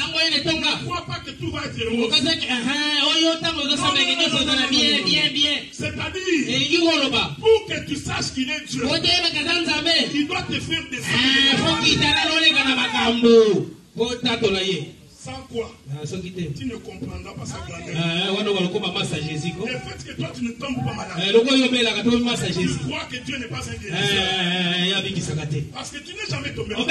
crois pas que tout va être heureux. C'est-à-dire, pour que tu saches qu'il est Dieu, il doit te faire descendre. Sans quoi tu ne comprendras pas sa grandeur. Le fait que toi tu ne tombes pas malade, tu crois que Dieu n'est pas un guérisseur. Parce que tu n'es jamais tombé malade.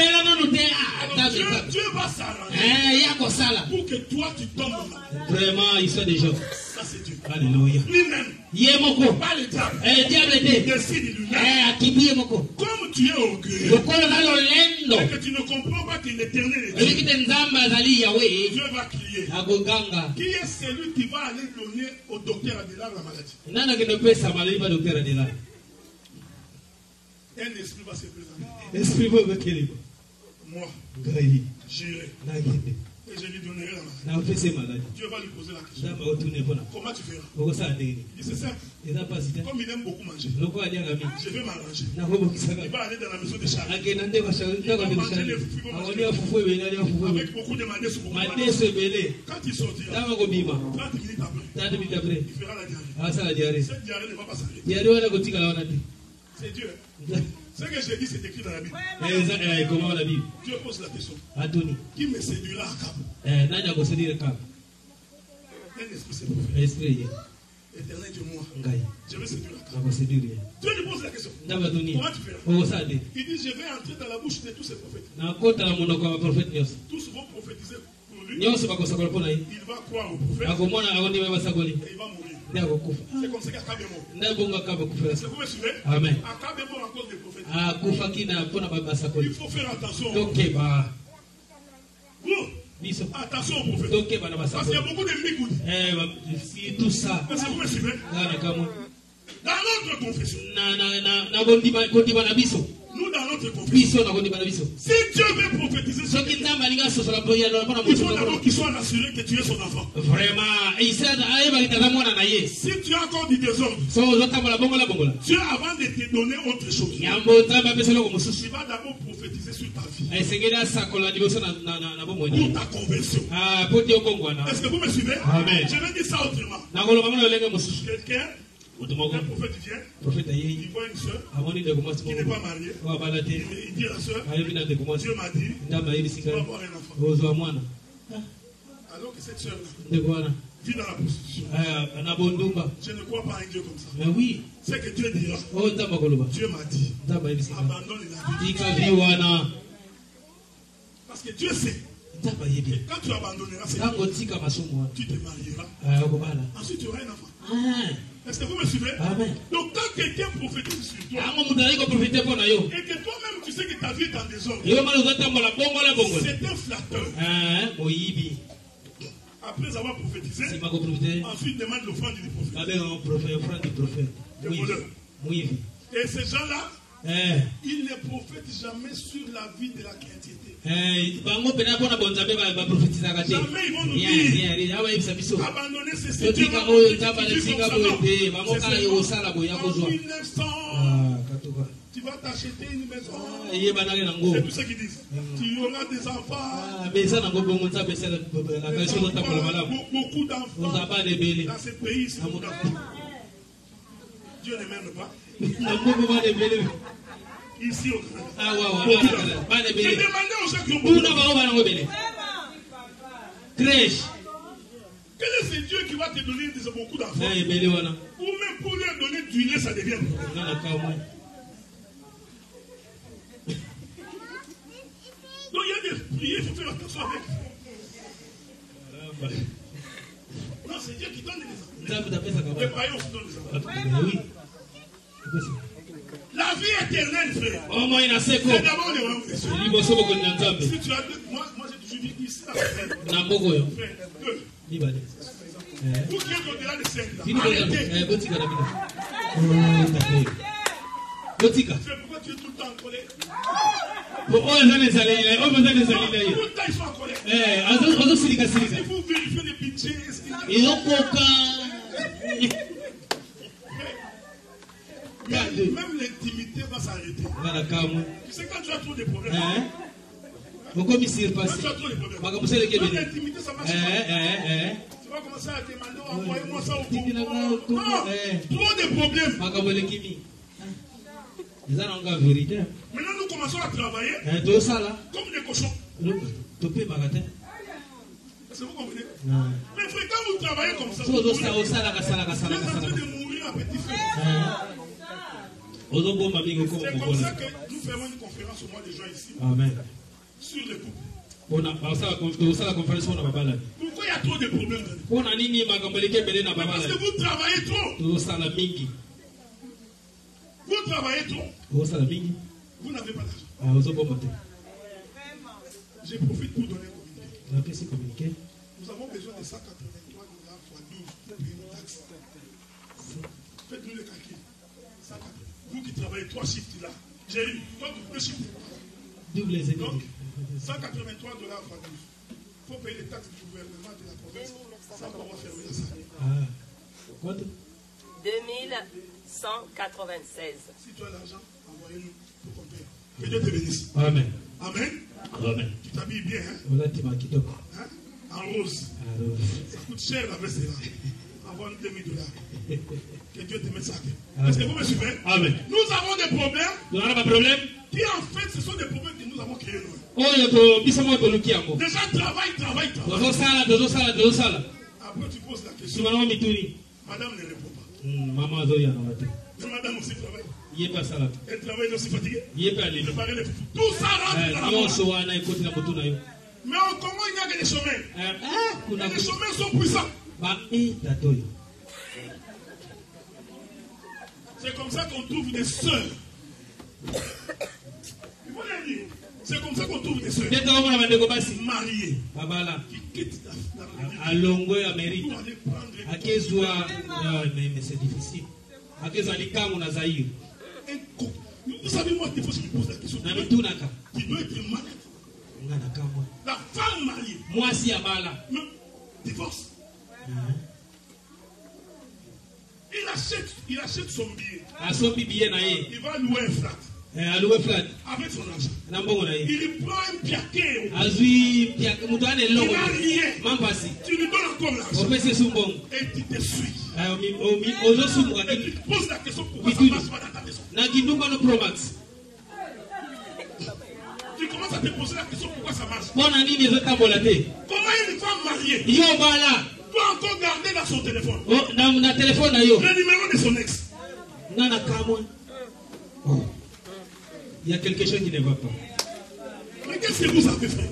Alors Dieu va s'arranger pour que toi tu tombes malade. Vraiment, il soit des gens. Ça c'est Dieu. Alléluia. Lui-même. Pas le diable. Il décide lui-même. Comme tu es orgueilleux et que tu ne comprends pas que l'éternel est Dieu, Dieu va crier. Qui est celui qui va aller donner au docteur Adela la maladie? Un esprit va se présenter. Moi, j'irai. Et je lui donnerai la maladie. Dieu va lui poser la question. Comment tu feras? Il dit c'est simple. Comme il aime beaucoup manger, je vais m'arranger. Il va aller dans la maison de Charles. Il va manger les fous, avec beaucoup de madés sur beaucoup de madés. Quand il sortira, 30 minutes après, il fera la diarrhée. Cette diarrhée ne va pas s'arrêter. C'est Dieu. Ce que j'ai dit, c'est écrit dans la Bible. Dieu pose la question. Qui me séduira à Cap? Un esprit, c'est prophète. Éternel Dieu, moi, je vais séduire à Cap. Dieu lui pose la question. Comment tu feras? Il dit, je vais entrer dans la bouche de tous ces prophètes. Tous vont prophétiser pour lui. Il va croire au prophète. Et il va mourir. C'est comme ça qu'Akab est mort. Est-ce que vous me suivez? Amen. Akab est mort à cause des prophètes. Il faut faire attention. Attention aux prophètes. Parce qu'il y a beaucoup de migoudi. Tout ça. Est-ce que vous me suivez? Dans notre confession. Nous, dans notre confession, si Dieu veut prophétiser sur toi, il faut d'abord qu'il soit assuré que tu es son enfant. Vraiment. Si tu as encore du désordre, Dieu, avant de te donner autre chose, il va d'abord prophétiser sur ta vie. Pour ta conversion. Est-ce que vous me suivez? Amen. Je vais dire ça autrement. Quelqu'un, un prophète vient, il voit une soeur qui n'est pas mariée. Il dit à la soeur, Dieu m'a dit, tu vas avoir un enfant. Alors que cette soeur vit dans la prostitution. Je ne crois pas à un Dieu comme ça. Mais oui. C'est que Dieu dira, Dieu m'a dit, abandonne la vie. Parce que Dieu sait. Et quand tu abandonneras cette vie, tu te marieras. Ensuite tu auras un enfant. Est-ce que vous me suivez? Amen. Donc quand quelqu'un prophétise sur toi, et que toi-même tu sais que ta vie est en désordre, c'est un flatteur. Après avoir prophétisé, ensuite demande l'offrande du prophète. Le voleur. mwivi. Et ces gens-là, ils ne prophètent jamais sur la vie de la chrétienté. Jamais ils vont nous dire abandonner ces sites en 1900. Tu vas t'acheter une maison. C'est tout ce qu'ils disent. Tu auras des enfants. Beaucoup d'enfants dans ce pays. Dieu ne m'aime pas. Ici au Canada. J'ai demandé aux gens qui ont beaucoup d'enfants. Crèche. Quel est ce Dieu qui va te donner beaucoup d'enfants? Ou même pour leur donner du lait, ça devient. Donc il y a des prières, il faut faire attention avec. Non, c'est Dieu qui donne les enfants. Les païens aussi donnent les enfants. Oui. La vie éternelle, frère. C'est d'abord le royaume des cieux. Si tu as deux, moi j'ai toujours dit ici, frère, deux. Vous qui êtes au-delà de 5 ans, arrêtez. C'est pourquoi tu es tout le temps en colère. Tout le temps ils sont en colère. Si vous vérifiez les budgets, est-ce qu'il y a... Même l'intimité va s'arrêter. Tu sais, quand tu as trop de problèmes, quand tu as trop de problèmes, l'intimité, ça va se faire. Tu vas commencer à demander, envoyez-moi ça au Congo. Non, trop de problèmes. Maintenant, nous commençons à travailler comme des cochons. Est-ce que vous comprenez? Mais frère, quand vous travaillez comme ça, vous êtes en train de mourir à petit feu. C'est comme ça que nous ferons une conférence au mois de juin ici. Amen. Sur les couples. Pourquoi il y a trop de problèmes? Parce que vous travaillez trop. Vous travaillez trop. Vous n'avez pas d'argent. Je profite pour donner un communiqué. Nous avons besoin de $183 x 12 pour payer une taxe. Faites-nous le calcul. Vous qui travaillez 3 shifts là, j'ai eu 2 shifts. Donc, $183 x 12. Il faut payer les taxes du gouvernement de la province. Ça va fermer la salle. Quoi? 2196. Si tu as l'argent, envoyez-nous pour qu'on paye. Que Dieu te bénisse. Amen. Amen. Amen. Tu t'habilles bien, hein? En rose. Ça coûte cher la veste là. Envoie-nous $2000. Que Dieu te mette ça. Est-ce que vous me suivez? Amen. Nous avons des problèmes. Nous avons des problèmes. Qui en fait, ce sont des problèmes que nous avons créés nous. Déjà, travail. Après, tu poses la question. Madame ne répond pas. Maman, madame aussi travaille. Elle travaille aussi fatiguée. Tout ça rentre. Mais au Congo, il n'y a que des chômeurs. Et les chômeurs sont puissants. C'est comme ça qu'on trouve des sœurs. Il faut le dire. C'est comme ça qu'on trouve des sœurs mariées qui quittent à Longo Amérique. Mais c'est difficile. Vous savez, moi, des fois, je me pose la question. Tu dois être malade. La femme mariée. Moi, si Abala. Divorce. Il achète son billet. Il va louer un flat. Avec son argent. Il prend un piaquet. Il n'a rien. Tu lui donnes encore l'argent. Et tu te suis. Et tu te poses la question pourquoi ça ne marche pas dans ta maison. Tu commences à te poser la question pourquoi ça marche. Comment une femme mariée doit encore garder dans son téléphone le numéro de son ex? Il y a quelque chose qui ne va pas. Mais qu'est-ce que vous avez fait?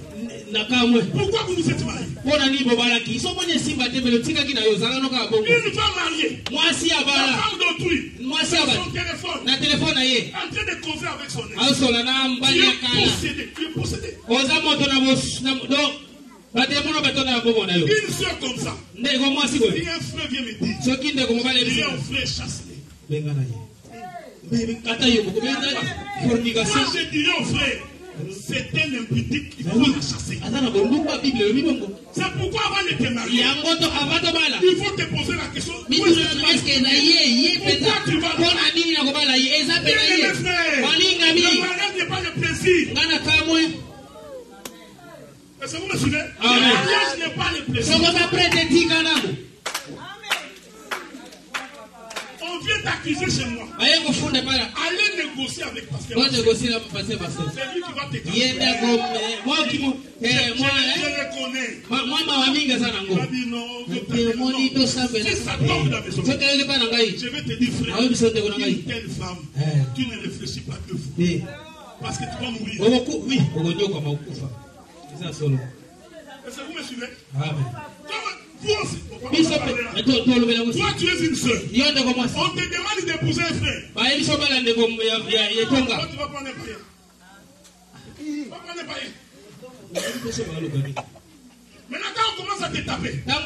Pourquoi vous vous êtes mariés? Une femme mariée, la femme d'autrui, son téléphone, en train de causer avec son ex. Tu es possédé. Une soeur comme ça. Si un frère vient me dire, viens, frère, chasse-les. Moi, je dirais aux frères, c'est un impudique, il faut la chasser. C'est pourquoi avant de te marier, il faut te poser la question. Pourquoi tu vas le mariage n'est pas le plaisir. Est-ce que vous me suivez? Le mariage n'est pas le plaisir. On vient t'accuser chez moi. Allez négocier avec Pasteur. C'est lui qui va te casser. Je le connais. Il va dire non. Si ça tombe dans mes oreilles, je vais te dire frère, une telle femme, tu ne réfléchis pas 2 fois. Parce que tu vas mourir. Est-ce que vous me suivez? Toi, tu es une soeur. On te demande d'épouser un frère. Toi, tu vas prendre un païen. Tu vas prendre un païen. Maintenant, quand on commence à te taper, quand les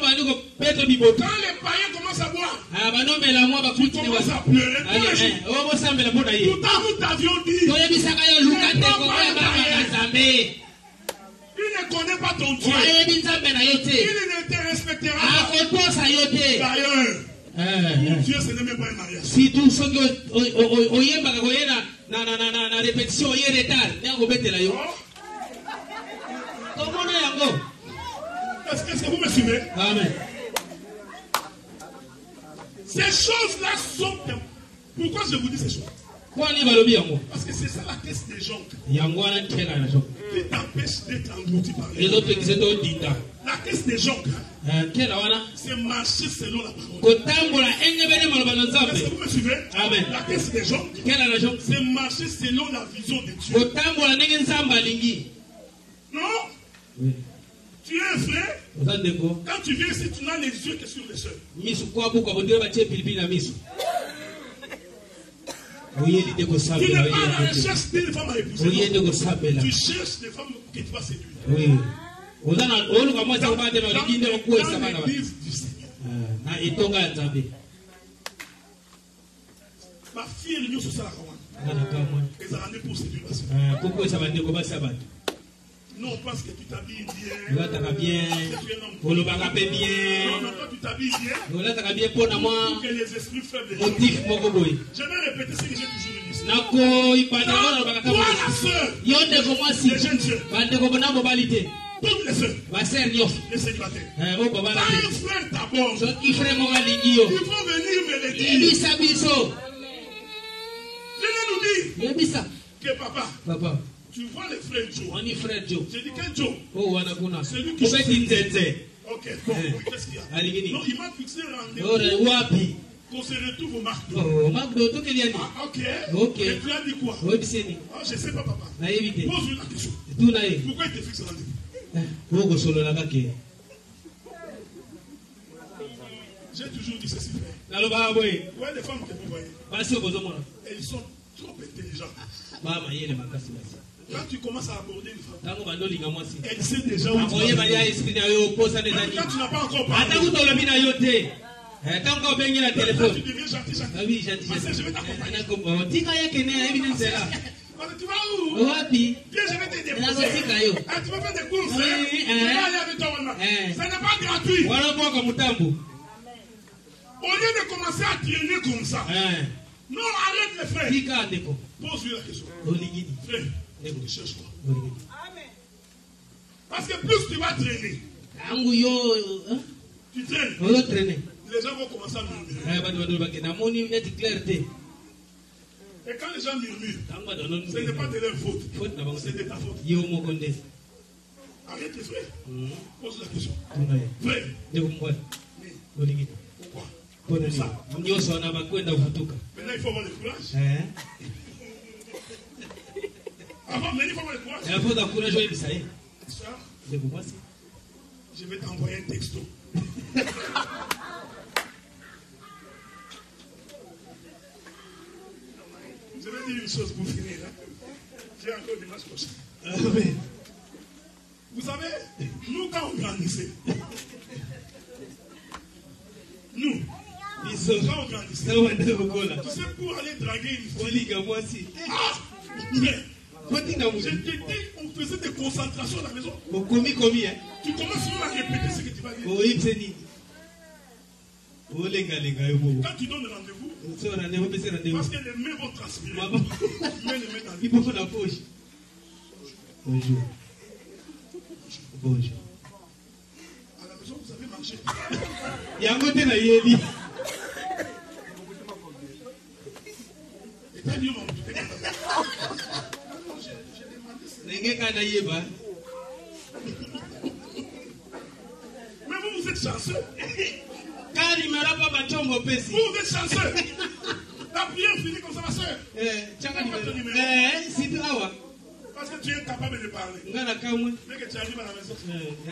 païens commencent à boire, tu commences à pleurer. Tout à l'heure, nous t'avions dit, il ne connaît pas ton Dieu. Il ne te respectera pas. D'ailleurs, mon Dieu, ce n'est même pas un mariage. Si tout ce que na répétition y est retard, Est-ce que vous me suivez? Amen. Ces choses-là sont. Pourquoi je vous dis ces choses? Parce que c'est ça la caisse des gens qui t'empêche d'être englouti par les autres. La caisse des gens, c'est marcher selon la parole. Est-ce que vous me suivez? Amen. La caisse des gens, c'est marcher selon la vision de Dieu. Non? Oui. Tu es un frère. Quand tu viens ici, tu n'as les yeux que sur les sœurs. Tu n'es pas à la recherche d'une femme à épouser. Tu cherches des femmes que tu vas séduire. Oui. Dans l'église du Seigneur. Ma fille est sur ça. Elle a pour séduire ma soeur. Non, parce que tu t'habilles bien. Non, toi tu t'habilles bien. Pour que les esprits faibles. Je vais répéter ce que j'ai toujours dit. Toi la soeur, les jeunes soeurs, toutes les soeurs, les célibataires. Quand un frère t'aborde, il faut venir me le dire. Je vais nous dire que papa. Tu vois les frères Joe. J'ai dit quel Joe? C'est lui qui fait une tête. Ok, bon, qu'est-ce qu'il y a? Non, il m'a fixé un rendez-vous. Qu'on se retrouve au McDo. Ah, ok. Et tu as dit quoi? Ah, je ne sais pas, papa. Pose-lui la question. Pourquoi il te fixe un rendez-vous? J'ai toujours dit ceci, frère. Vous voyez les femmes que vous voyez? Elles sont trop intelligentes. Quand tu commences à aborder une femme, elle sait déjà où tu vas. Quand tu n'as pas encore parlé, quand tu deviens gentil, je vais t'accompagner. Tu vas où? Viens, je vais te déposer. Tu vas faire des courses. Tu vas aller avec toi. Ça n'est pas gratuit. Au lieu de commencer à traîner comme ça, non, arrête les frères. Pose-lui la question. Frère, tu cherches quoi? Parce que plus tu vas traîner, tu traînes. Les gens vont commencer à murmurer. Et quand les gens murmurent, ce n'est pas de leur faute, c'est de ta faute. Arrête les frères. Pose la question. Frère. Pourquoi? Pour ça. Maintenant il faut avoir le courage. Avant, mais il faut avoir le courage. Soeur, je vais t'envoyer un texto. Je vais dire une chose pour finir. J'ai encore dimanche prochain. Vous savez, nous quand on grandissait, nous, Quand on grandissait, tu sais, pour aller draguer une fille, on faisait des concentrations à la maison. Tu commences souvent à répéter ce que tu vas dire. Quand tu donnes rendez-vous, parce que les mains vont transpirer. Tu mets les mains dans la poche. Bonjour. Bonjour. À la maison, vous avez mangé. Il y a un côté là, il dit. Mais vous êtes chanceux. Vous êtes chanceux. La prière finit comme ça, ma soeur. Parce que tu es capable de parler. Mais que tu arrives à la maison.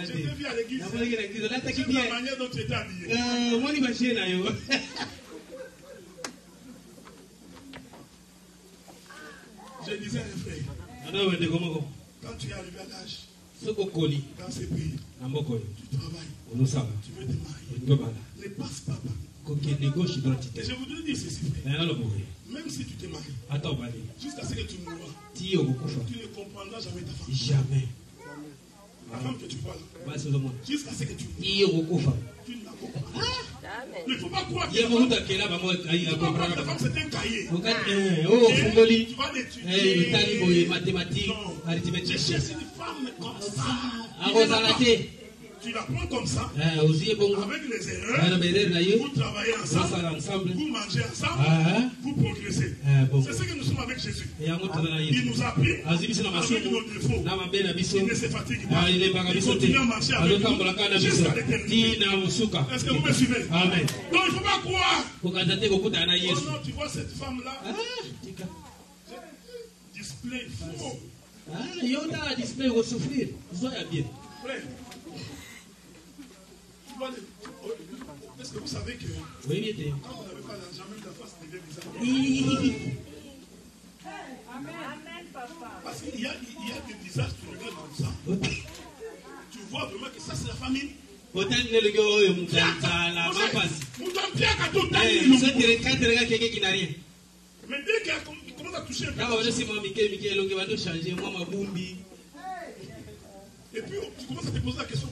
Je t'ai vu à l'église. C'est la manière dont tu étais habillé. Je disais à un frère, quand tu es arrivé à l'âge, dans ces pays, tu travailles, tu veux te marier, ne passe pas par. Et je voudrais dire ceci, frère. Même si tu t'es marié, jusqu'à ce que tu mourras, tu ne comprendras jamais ta femme. Jamais. La femme que tu vois là, jusqu'à ce que tu mourras, tu ne la comprends pas. Il ne faut pas croire que la femme c'est un cahier. Tu vas l'étudier. Je cherche une femme comme ça. Tu la prends comme ça, avec les erreurs, vous travaillez ensemble, vous mangez ensemble, vous progressez. C'est ce que nous sommes avec Jésus. Il nous a pris avec nos défauts. Il ne se fatigue pas. Il continue à marcher avec nous jusqu'à l'éternité. Est-ce que vous me suivez? Amen. Donc il ne faut pas croire. Oh non, tu vois cette femme-là, display faux. Frère, est-ce que vous savez que quand vous n'avez pas l'argent, même la face devient bizarre? Parce qu'il y a des visages, tu regardes comme ça. Tu vois vraiment que ça c'est la famille. Mais dès qu'il commence à toucher un peu, et puis tu commences à te poser la question.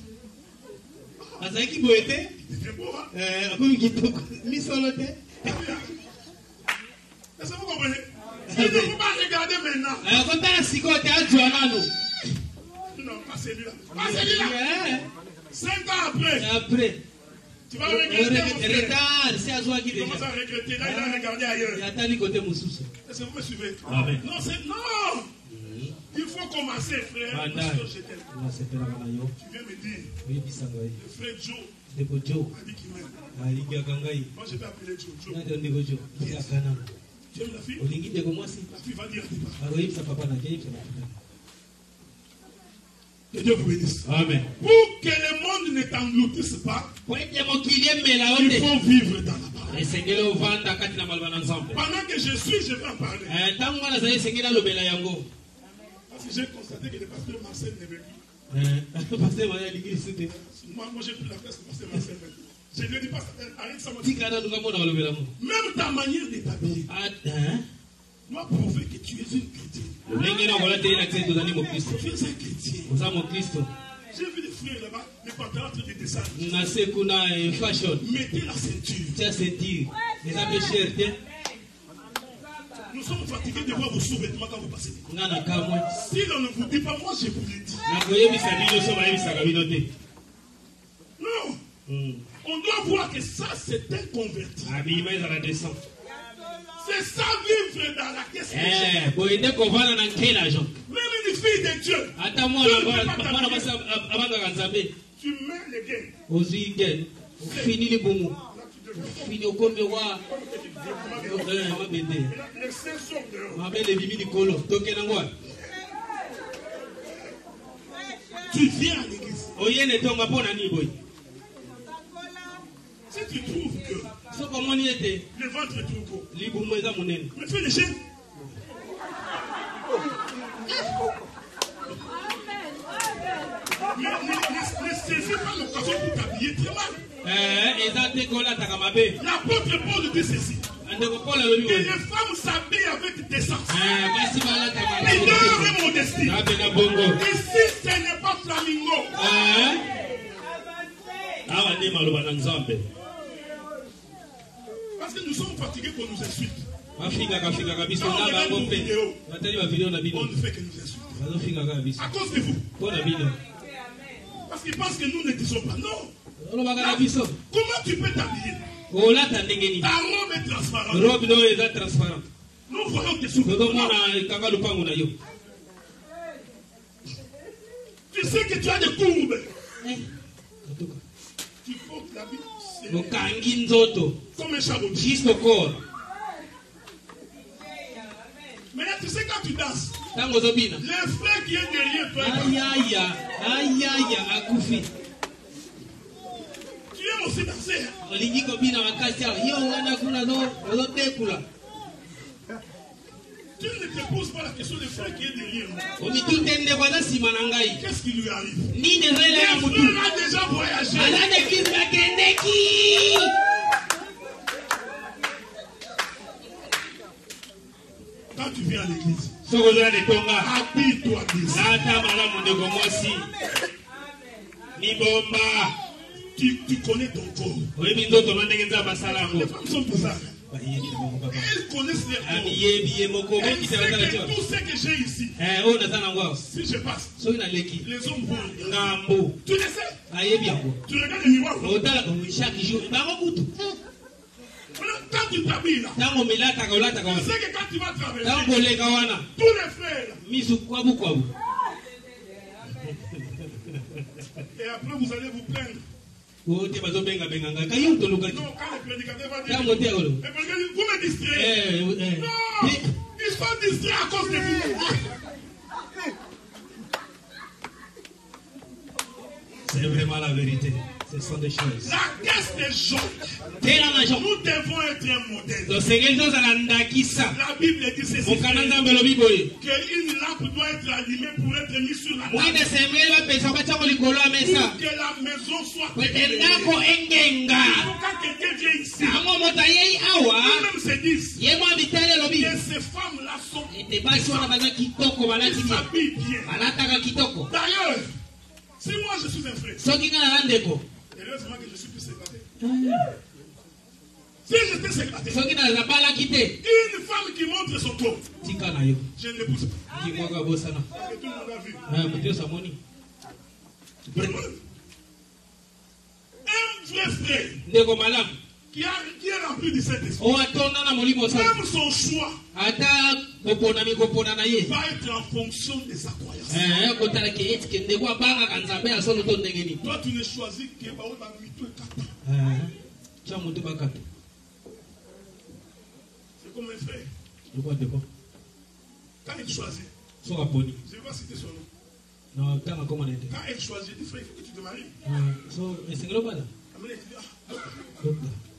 Azaki boete, est-ce que vous comprenez? Il ne faut pas regarder maintenant. Non, pas celui-là. Pas celui-là. 5 ans après. Tu vas regretter. Tu commences à regretter. Là, il a regardé ailleurs. Est-ce que vous me suivez? Amen. Non, c'est non. Il faut commencer, frère. Parce que je t'aime. Tu viens me dire, le frère Joe a dit qu'il m'aime. Moi, je vais appeler Joe. Yes. Tu aimes la fille? La fille va dire à tes parents. Que Dieu vous bénisse. Amen. Pour que le monde ne t'engloutisse pas, il faut vivre dans la parole. Pendant que je suis, je vais en parler. Parce que j'ai constaté que le pasteur Marcel ne veut plus. Moi j'ai pris la place que le pasteur Marcel veut. Je ne lui dis pas, arrête ça. Même ta manière de t'habiller doit prouver que tu es une chrétienne. Tu es un chrétien. J'ai vu des frères là-bas, les pantalons en train de descendre. Mettez la ceinture. Nous sommes fatigués de voir vos sous-vêtements quand vous passez. Si l'on ne vous dit pas, moi je vous le dis. Non. On doit voir que ça c'est un converti. C'est ça vivre dans la caisse. Même une fille de Dieu. Tu mets les gains. Fini les bons. Fini au combe wa. Les seins sont dehors. Tu viens à l'église. Si tu trouves que le ventre est trop gros, mais fais les chaînes. Ne saisis pas l'occasion pour t'habiller très mal. L'apôtre Paul dit ceci. Que les femmes s'habillent avec décence. Pudeur et modestie. Ici, ce n'est pas flamingo. Parce que nous sommes fatigués qu'on nous insulte. On ne fait que nous insulter. À cause de vous. Parce qu'ils pensent que nous ne disons pas. Non. Comment tu peux t'habiller? Ta robe est transparente. Nous voyons tes souvenirs. Tu sais que tu as des courbes. Tu portes l'habit comme un chapeau. Juste au corps. Mais là, tu sais quand tu danses, les frères qui est derrière toi, tu aimes aussi danser. Tu ne te poses pas la question des frères qui est derrière moi. Qu'est-ce qui lui arrive? Les frères ont déjà voyagé. Quand tu viens à l'église, habille-toi d'ici. Tu connais ton corps. Les femmes sont bizarres. Elles connaissent les corps. Elles savent que tout ce que j'ai ici, si je passe, les hommes vont. Tu le sais? Tu regardes le miroir. Quand tu t'habilles là, tu sais que quand tu vas traverser, tous les frères, et après vous allez vous plaindre. Non, quand le prédicateur va dire, vous me distrayez. Non, ils sont distraits à cause de vous. C'est vraiment la vérité. Ce sont des choses. La caisse des gens. Nous devons être un modèle. La Bible dit ceci. Qu'une lampe doit être allumée pour être mise sur la table. Pour que la maison soit éclairée. Quand quelqu'un vient ici, nous-mêmes se disent que ces femmes-là sont s'habillent bien. D'ailleurs, si moi je suis un frère, heureusement que je suis plus célibataire. Si j'étais célibataire, une femme qui montre son corps, je ne l'épouse pas. Parce que tout le monde a vu. Un vrai frère qui est rempli de cet esprit, même son choix va être en fonction de sa croyance. Toi, tu ne choisis que c'est comme un frère. Quand il choisit, je ne vais pas citer son nom. Quand il choisit, il dit frère, il faut que tu te maries.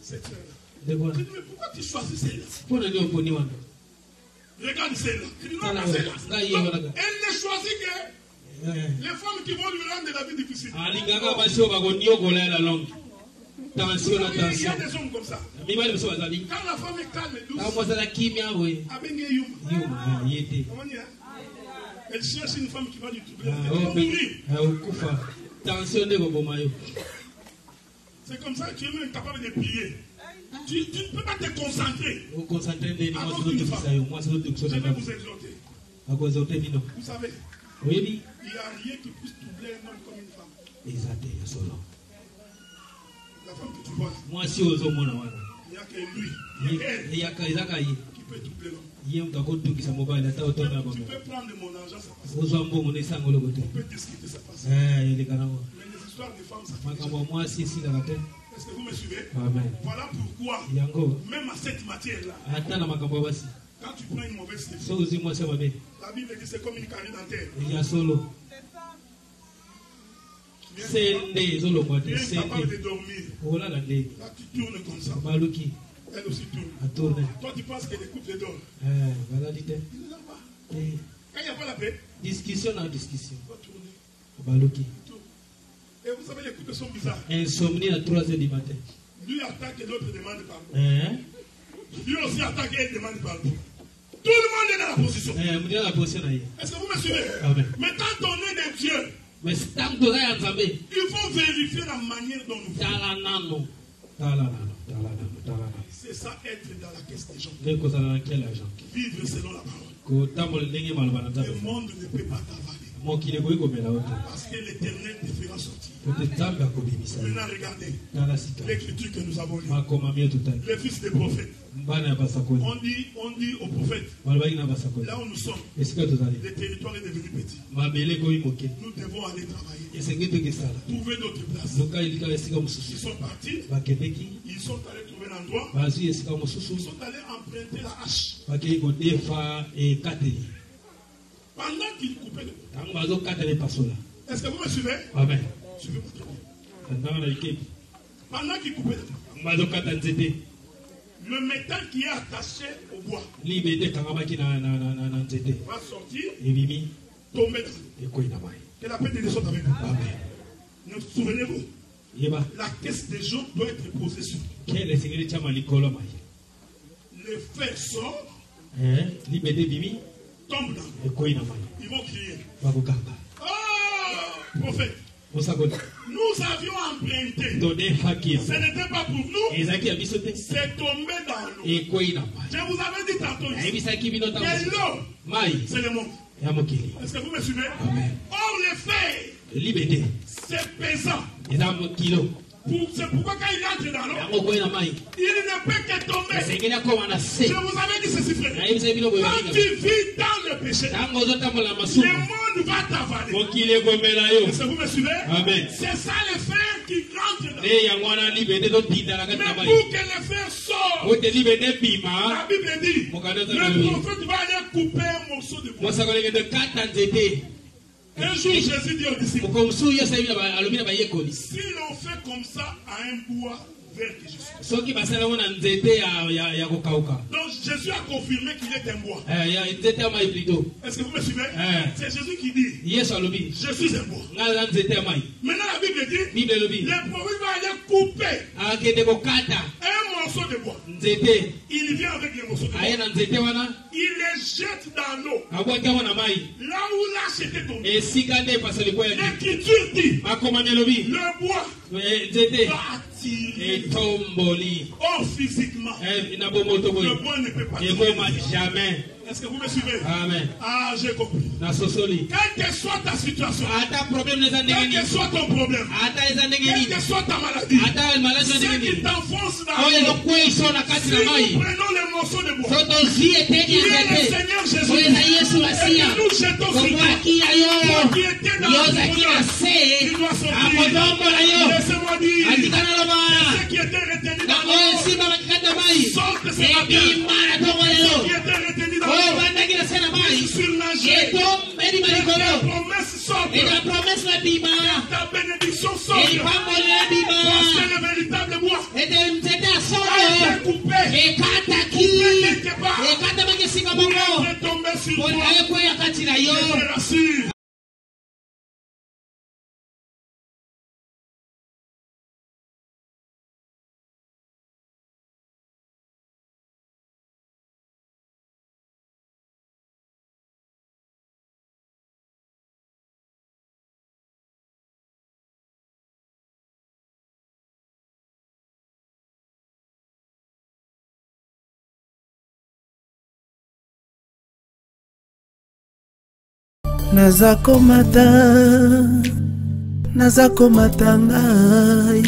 Cette frère-là. Je dis, mais pourquoi tu choisis celle-là? Regarde celle-là. Elle ne choisit que les femmes qui vont lui rendre la vie difficile. Il y a des hommes comme ça. Quand la femme est calme et douce, elle cherche une femme qui va lui troubler. C'est comme ça que tu es même capable de prier. Tu ne peux pas te concentrer. Alors qu'une femme, je vais vous exhorter. Vous savez, il n'y a rien qui puisse troubler un homme comme une femme. La femme que tu vois, il n'y a que lui, il y a elle qui peut troubler l'homme. Tu peux prendre mon argent, ça passe. On peut discuter, ça passe. Mais les histoires de femmes, ça passe. Est-ce que vous me suivez? Amen. Voilà pourquoi, même à cette matière-là, quand tu prends une mauvaise décision, la Bible dit c'est comme une carie dentaire. Tu es capable de dormir. Là, tu tournes comme ça. Elle aussi tourne. Toi, tu penses que les couples dorment. Il ne dort pas. Quand il n'y a pas la paix, discussion. tu vas tourner. Et Et vous savez, les couples sont bizarres. Insomnie à 3 h du matin. Lui attaque et l'autre demande pardon. Lui aussi attaque et demande pardon. Tout le monde est dans la position. Est-ce que vous me suivez? Amen. Mais quand on est des dieux, il faut vérifier la manière dont nous faisons. C'est ça, être dans la caisse des gens. Vivre selon la parole. Le monde ne peut pas t'avaler. Parce que l'Éternel te fera sortir. Maintenant, regardez l'écriture que nous avons lue. Le fils des prophètes. On dit aux prophètes, là où nous sommes, le territoire est devenu petit. Nous devons aller travailler. Trouver d'autres places. Ils sont partis. Ils sont allés trouver l'endroit. Ils sont allés emprunter la hache. Pendant qu'ils coupaient le bois. Est-ce que vous me suivez? Amen. Suivez-moi. Pendant qu'ils coupaient le bois, le métal qui est attaché au bois va sortir, tomber. Que la paix de Dieu soit avec vous. Amen. Souvenez-vous, la caisse des gens doit être posée sur vous. Le fer sort, tombe dans l'eau. Ils vont crier. Oh, prophète. Nous avions emprunté. Ce n'était pas pour nous. C'est tombé dans l'eau. Je vous avais dit tantôt que l'eau, c'est le monde. Est-ce que vous me suivez? Amen. Or, le fer, c'est pesant. C'est pourquoi quand il entre dans l'eau, il ne peut que tomber. Je vous avais dit ceci, frère. Quand tu vis dans le péché, le monde va t'avaler. Est-ce que vous me suivez? Amen. C'est ça le fer qui rentre dans l'eau. Mais pour que le fer sorte, la Bible dit, le prophète va aller couper un morceau de bois. Un jour, Jésus dit aux disciples, si l'on fait comme ça à un bois vert que je suis. Donc Jésus a confirmé qu'il est un bois. Est-ce que vous me suivez? C'est Jésus qui dit, je suis un bois. Maintenant la Bible dit, le prophète va aller couper un morceau de bois. Il vient avec les morceaux de bois. Il les jette dans l'eau. Là où l'âge était tombé. L'écriture dit, le bois va attirer. Or physiquement, le bois ne peut pas jamais. Est-ce que vous me suivez? Amen. Ah, j'ai compris. Quelle que soit ta situation, quel que soit ton problème, quelle que soit ta maladie, ce qui t'enfonce dans l'eau, si nous prenons les morceaux de bois, qui est le Seigneur Jésus, et que nous jetons sur toi, toi qui étais dans le problème, il doit sortir. Laissez-moi dire, ceux qui étaient retenus dans l'eau, sortent ce matin. Ceux qui étaient retenus dans l'eau, surnager. Ta promesse sort. Ta bénédiction sort. Parce que le véritable bois a été coupé. Quelque part. Pour être tombé sur toi. Je te rassure. Nazakomata ngai